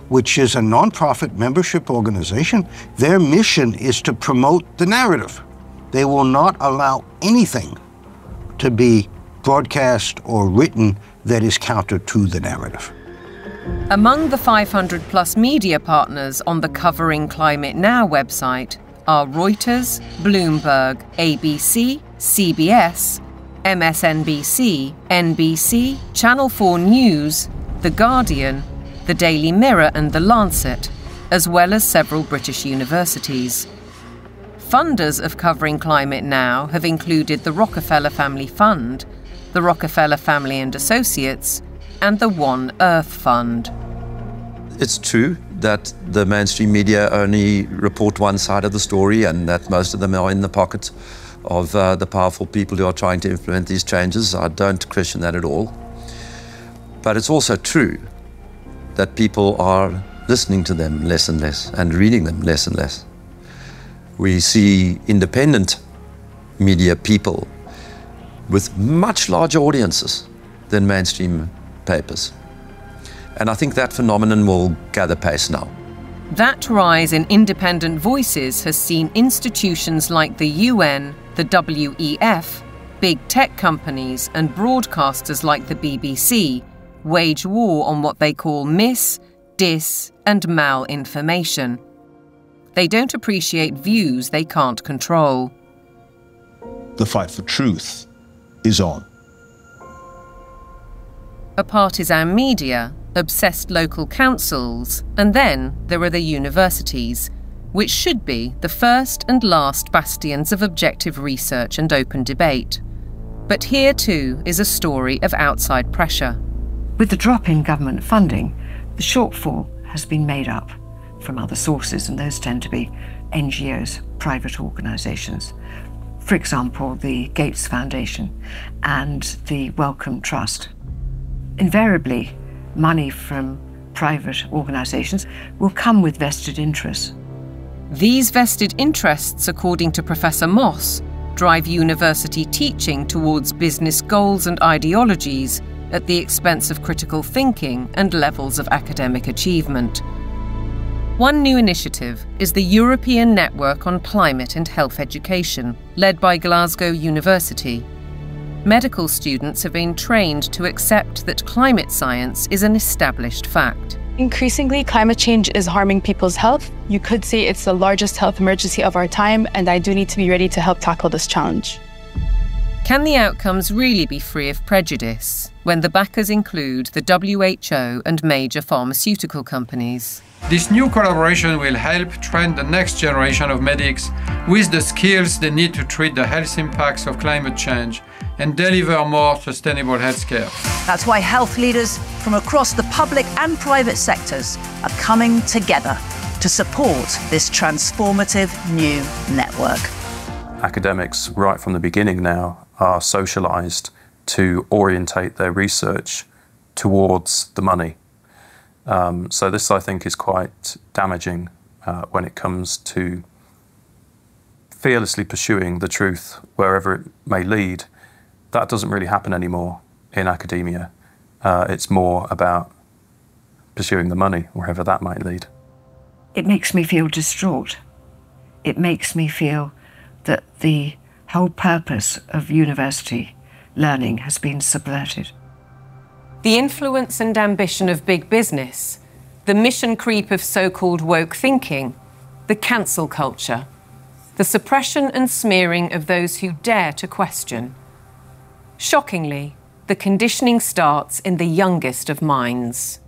which is a nonprofit membership organization. Their mission is to promote the narrative. They will not allow anything to be broadcast or written that is counter to the narrative. Among the 500+ media partners on the Covering Climate Now website are Reuters, Bloomberg, ABC, CBS, MSNBC, NBC, Channel 4 News, The Guardian, The Daily Mirror and The Lancet, as well as several British universities. Funders of Covering Climate Now have included the Rockefeller Family Fund, the Rockefeller Family and Associates, and the One Earth Fund. It's true that the mainstream media only report one side of the story and that most of them are in the pocket of the powerful people who are trying to implement these changes. I don't question that at all. But it's also true that people are listening to them less and less and reading them less and less. We see independent media people with much larger audiences than mainstream papers. And I think that phenomenon will gather pace now. That rise in independent voices has seen institutions like the UN, the WEF, big tech companies and broadcasters like the BBC wage war on what they call mis, dis and malinformation. They don't appreciate views they can't control. The fight for truth is on. A partisan media, obsessed local councils, and then there are the universities, which should be the first and last bastions of objective research and open debate. But here too is a story of outside pressure. With the drop in government funding, the shortfall has been made up from other sources, and those tend to be NGOs, private organisations. For example, the Gates Foundation and the Wellcome Trust. Invariably, money from private organisations will come with vested interests. These vested interests, according to Professor Moss, drive university teaching towards business goals and ideologies at the expense of critical thinking and levels of academic achievement. One new initiative is the European Network on Climate and Health Education, led by Glasgow University. Medical students have been trained to accept that climate science is an established fact. Increasingly, climate change is harming people's health. You could say it's the largest health emergency of our time, and I do need to be ready to help tackle this challenge. Can the outcomes really be free of prejudice when the backers include the WHO and major pharmaceutical companies? This new collaboration will help train the next generation of medics with the skills they need to treat the health impacts of climate change and deliver more sustainable healthcare. That's why health leaders from across the public and private sectors are coming together to support this transformative new network. Academics, right from the beginning now, are socialised to orientate their research towards the money. So this, I think, is quite damaging when it comes to fearlessly pursuing the truth wherever it may lead. That doesn't really happen anymore in academia. It's more about pursuing the money, wherever that might lead. It makes me feel distraught. It makes me feel that the whole purpose of university learning has been subverted. The influence and ambition of big business, the mission creep of so-called woke thinking, the cancel culture, the suppression and smearing of those who dare to question. Shockingly, the conditioning starts in the youngest of minds.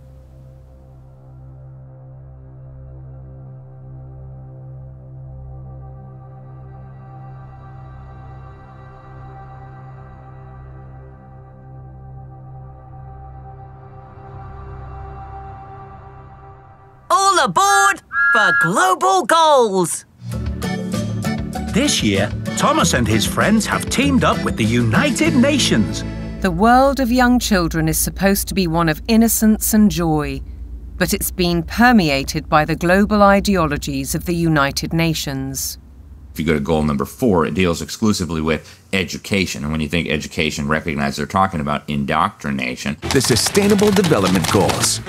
All aboard for Global Goals! This year, Thomas and his friends have teamed up with the United Nations. The world of young children is supposed to be one of innocence and joy, but it's been permeated by the global ideologies of the United Nations. If you go to goal number 4, it deals exclusively with education. And when you think education, recognize they're talking about indoctrination. The Sustainable Development Goals.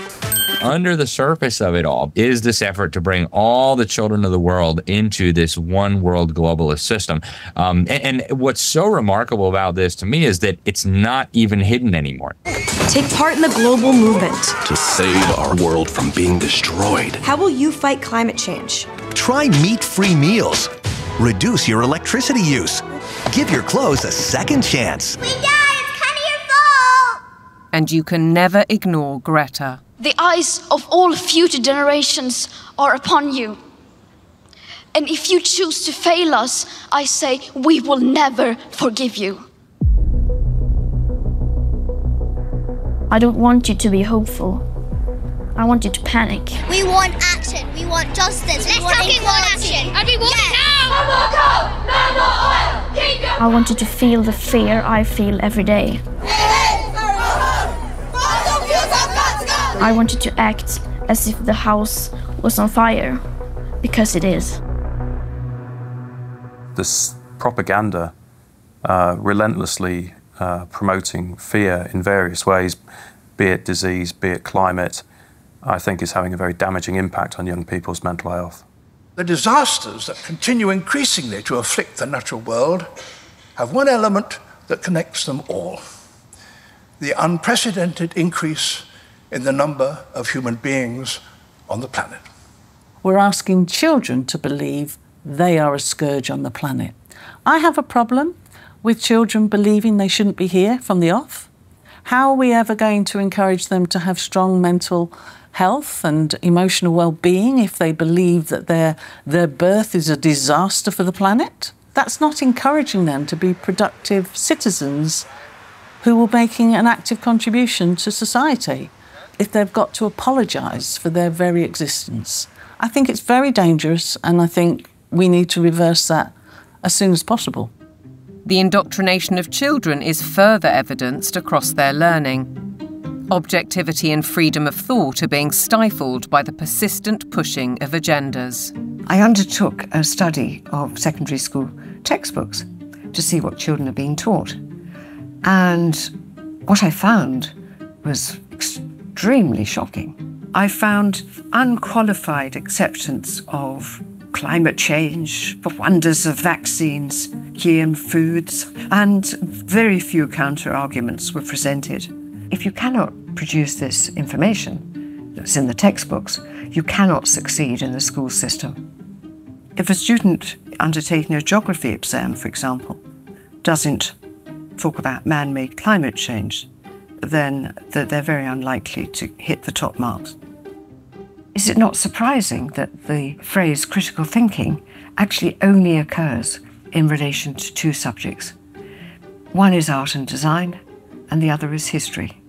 Under the surface of it all is this effort to bring all the children of the world into this one world globalist system. And what's so remarkable about this to me is that it's not even hidden anymore. Take part in the global movement to save our world from being destroyed. How will you fight climate change? Try meat-free meals. Reduce your electricity use. Give your clothes a second chance. We die! It's kind of your fault! And you can never ignore Greta. The eyes of all future generations are upon you. And if you choose to fail us, I say we will never forgive you. I don't want you to be hopeful. I want you to panic. We want action. We want justice. Let's fucking want action. And we want it now. No more coal. No more oil. Keep your... I want you to feel the fear I feel every day. I want you to act as if the house was on fire, because it is. This propaganda relentlessly promoting fear in various ways, be it disease, be it climate, I think is having a very damaging impact on young people's mental health. The disasters that continue increasingly to afflict the natural world have one element that connects them all: the unprecedented increase in the number of human beings on the planet. We're asking children to believe they are a scourge on the planet. I have a problem with children believing they shouldn't be here from the off. How are we ever going to encourage them to have strong mental health and emotional well-being if they believe that their birth is a disaster for the planet? That's not encouraging them to be productive citizens who are making an active contribution to society if they've got to apologise for their very existence. I think it's very dangerous, and I think we need to reverse that as soon as possible. The indoctrination of children is further evidenced across their learning. Objectivity and freedom of thought are being stifled by the persistent pushing of agendas. I undertook a study of secondary school textbooks to see what children are being taught. And what I found was extremely shocking. I found unqualified acceptance of climate change, the wonders of vaccines, GM foods, and very few counter-arguments were presented. If you cannot produce this information that's in the textbooks, you cannot succeed in the school system. If a student undertaking a geography exam, for example, doesn't talk about man-made climate change, then they're very unlikely to hit the top marks. Is it not surprising that the phrase critical thinking actually only occurs in relation to two subjects? One is art and design, and the other is history.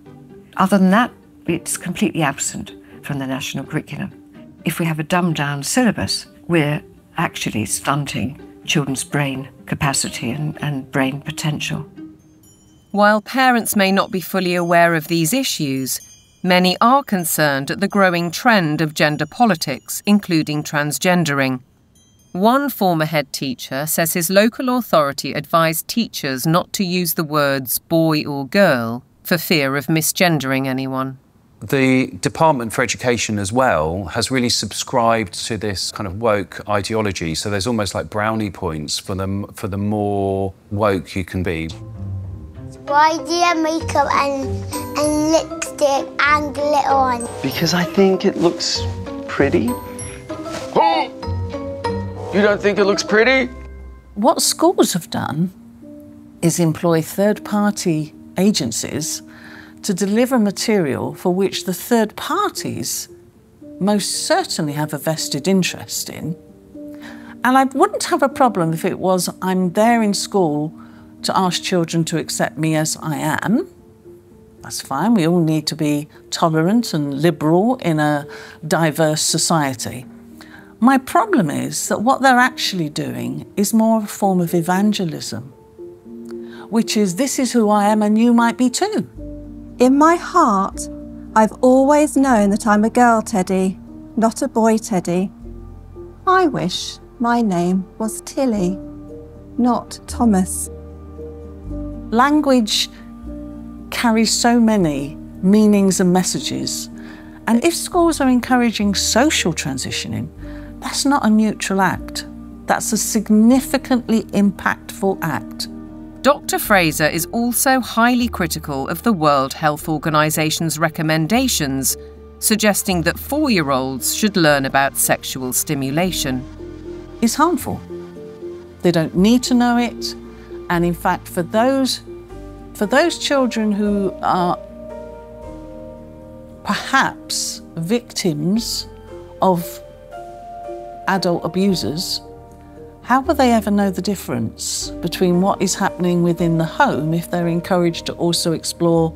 Other than that, it's completely absent from the national curriculum. If we have a dumbed-down syllabus, we're actually stunting children's brain capacity and brain potential. While parents may not be fully aware of these issues, many are concerned at the growing trend of gender politics, including transgendering. One former head teacher says his local authority advised teachers not to use the words boy or girl for fear of misgendering anyone. The Department for Education as well has really subscribed to this kind of woke ideology, so there's almost like brownie points for the more woke you can be. Why do you have makeup and lipstick and glitter on? Because I think it looks pretty. Oh! You don't think it looks pretty? What schools have done is employ third-party agencies to deliver material for which the third parties most certainly have a vested interest in. And I wouldn't have a problem if it was I'm there in school to ask children to accept me as I am. That's fine. We all need to be tolerant and liberal in a diverse society. My problem is that what they're actually doing is more a form of evangelism, which is this is who I am and you might be too. In my heart, I've always known that I'm a girl, Teddy, not a boy, Teddy. I wish my name was Tilly, not Thomas. Language carries so many meanings and messages, and if schools are encouraging social transitioning, that's not a neutral act. That's a significantly impactful act. Dr. Fraser is also highly critical of the World Health Organization's recommendations, suggesting that 4-year-olds should learn about sexual stimulation. It's harmful. They don't need to know it. And in fact, for those children who are perhaps victims of adult abusers, how will they ever know the difference between what is happening within the home if they're encouraged to also explore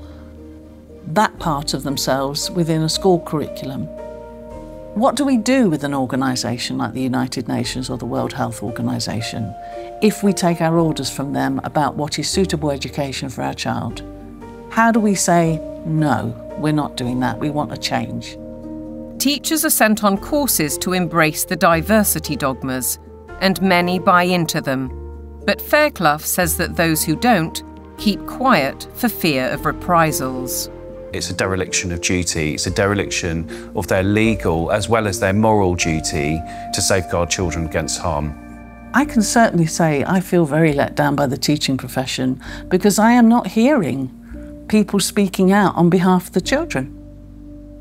that part of themselves within a school curriculum? What do we do with an organisation like the United Nations or the World Health Organization if we take our orders from them about what is suitable education for our child? How do we say, no, we're not doing that, we want a change? Teachers are sent on courses to embrace the diversity dogmas, and many buy into them. But Fairclough says that those who don't keep quiet for fear of reprisals. it's a dereliction of duty. It's a dereliction of their legal as well as their moral duty to safeguard children against harm. I can certainly say I feel very let down by the teaching profession because I am not hearing people speaking out on behalf of the children.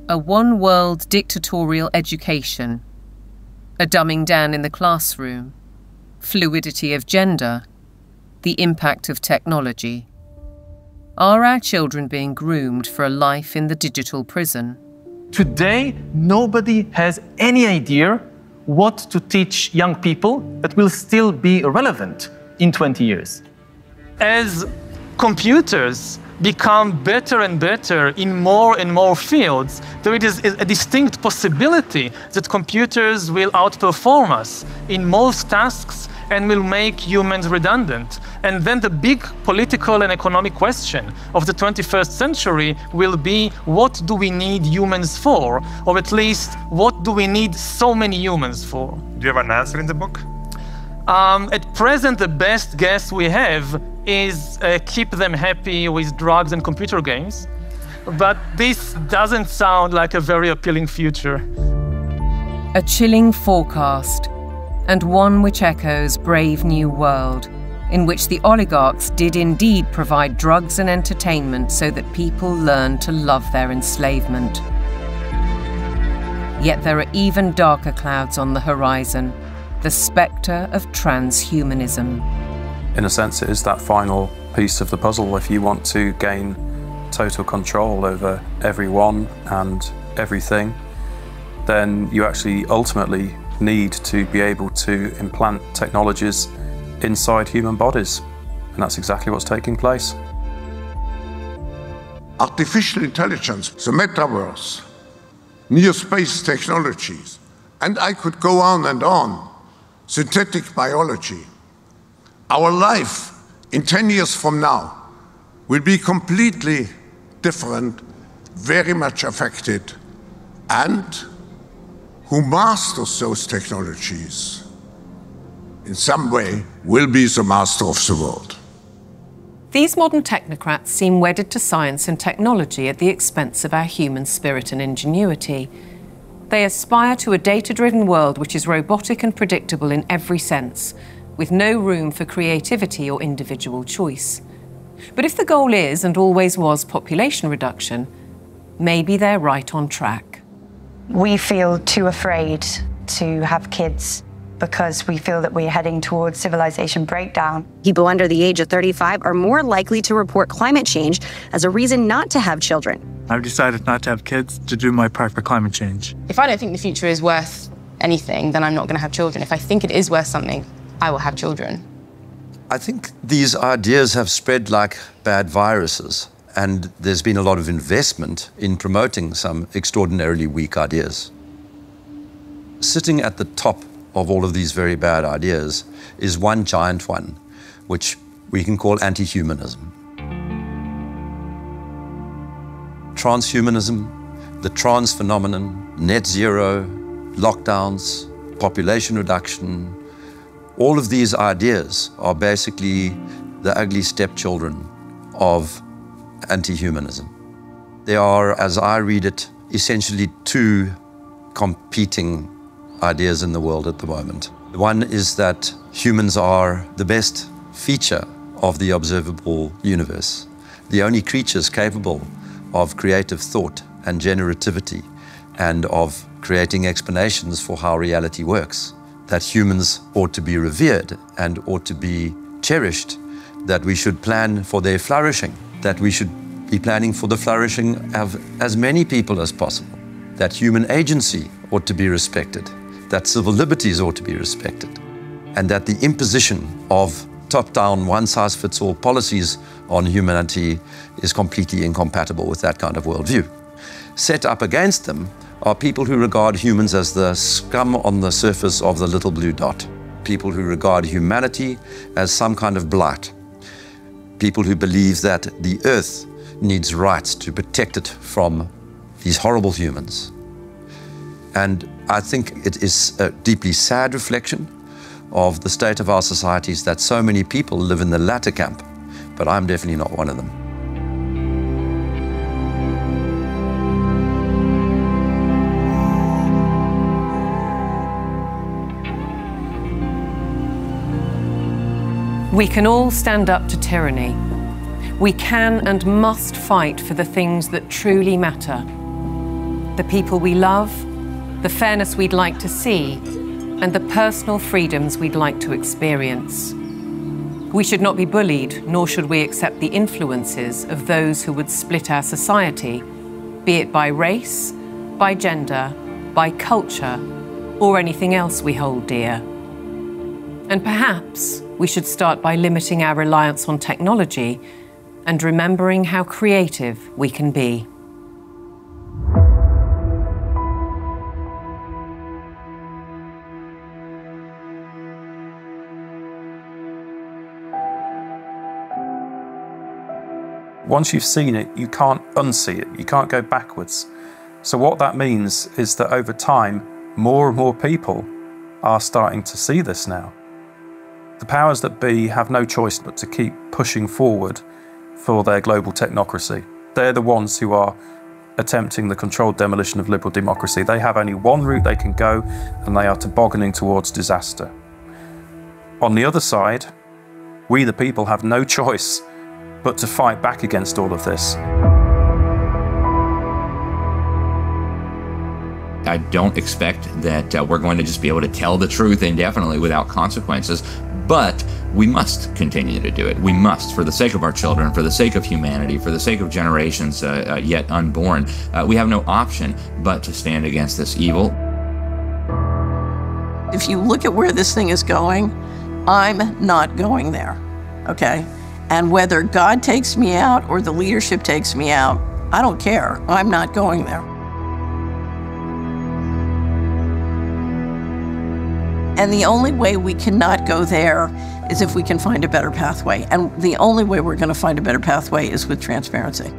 A one-world dictatorial education, a dumbing down in the classroom, fluidity of gender, the impact of technology. Are our children being groomed for a life in the digital prison? Today, nobody has any idea what to teach young people that will still be relevant in 20 years. As computers become better and better in more and more fields, there is a distinct possibility that computers will outperform us in most tasks and will make humans redundant. And then the big political and economic question of the 21st century will be, what do we need humans for? Or at least, what do we need so many humans for? Do you have an answer in the book? At present, the best guess we have is keep them happy with drugs and computer games. But this doesn't sound like a very appealing future. A chilling forecast, and one which echoes Brave New World, in which the oligarchs did indeed provide drugs and entertainment so that people learned to love their enslavement. Yet there are even darker clouds on the horizon, the spectre of transhumanism. In a sense, it is that final piece of the puzzle. If you want to gain total control over everyone and everything, then you actually ultimately need to be able to implant technologies inside human bodies. And that's exactly what's taking place. Artificial intelligence, the metaverse, near space technologies, and I could go on and on. Synthetic biology. Our life in 10 years from now will be completely different, very much affected, and who masters those technologies in some way will be the master of the world. These modern technocrats seem wedded to science and technology at the expense of our human spirit and ingenuity. They aspire to a data-driven world which is robotic and predictable in every sense, with no room for creativity or individual choice. But if the goal is, and always was, population reduction, maybe they're right on track. We feel too afraid to have kids because we feel that we're heading towards civilization breakdown. People under the age of 35 are more likely to report climate change as a reason not to have children. I've decided not to have kids to do my part for climate change. If I don't think the future is worth anything, then I'm not going to have children. If I think it is worth something, I will have children. I think these ideas have spread like bad viruses, and there's been a lot of investment in promoting some extraordinarily weak ideas. Sitting at the top of all of these very bad ideas is one giant one, which we can call anti-humanism. Transhumanism, the trans phenomenon, net zero, lockdowns, population reduction, all of these ideas are basically the ugly stepchildren of anti-humanism. They are, as I read it, essentially two competing ideas in the world at the moment. One is that humans are the best feature of the observable universe, the only creatures capable of creative thought and generativity and of creating explanations for how reality works, that humans ought to be revered and ought to be cherished, that we should plan for their flourishing, that we should be planning for the flourishing of as many people as possible, that human agency ought to be respected, that civil liberties ought to be respected, and that the imposition of top-down, one-size-fits-all policies on humanity is completely incompatible with that kind of worldview. Set up against them are people who regard humans as the scum on the surface of the little blue dot, people who regard humanity as some kind of blight, people who believe that the earth needs rights to protect it from these horrible humans. And I think it is a deeply sad reflection of the state of our societies that so many people live in the latter camp, but I'm definitely not one of them. We can all stand up to tyranny. We can and must fight for the things that truly matter. The people we love, the fairness we'd like to see, and the personal freedoms we'd like to experience. We should not be bullied, nor should we accept the influences of those who would split our society, be it by race, by gender, by culture, or anything else we hold dear. And perhaps we should start by limiting our reliance on technology and remembering how creative we can be. Once you've seen it, you can't unsee it. You can't go backwards. So what that means is that over time, more and more people are starting to see this now. The powers that be have no choice but to keep pushing forward for their global technocracy. They're the ones who are attempting the controlled demolition of liberal democracy. They have only one route they can go, and they are tobogganing towards disaster. On the other side, we the people have no choice but to fight back against all of this. I don't expect that we're going to just be able to tell the truth indefinitely without consequences, but we must continue to do it. We must, for the sake of our children, for the sake of humanity, for the sake of generations yet unborn. We have no option but to stand against this evil. If you look at where this thing is going, I'm not going there, okay? And whether God takes me out or the leadership takes me out, I don't care. I'm not going there. And the only way we cannot go there is if we can find a better pathway. And the only way we're going to find a better pathway is with transparency.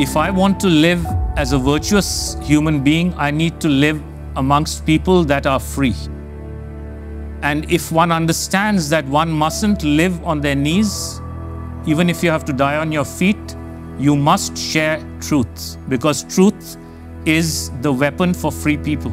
If I want to live as a virtuous human being, I need to live amongst people that are free. And if one understands that one mustn't live on their knees, even if you have to die on your feet, you must share truth, because truth is the weapon for free people.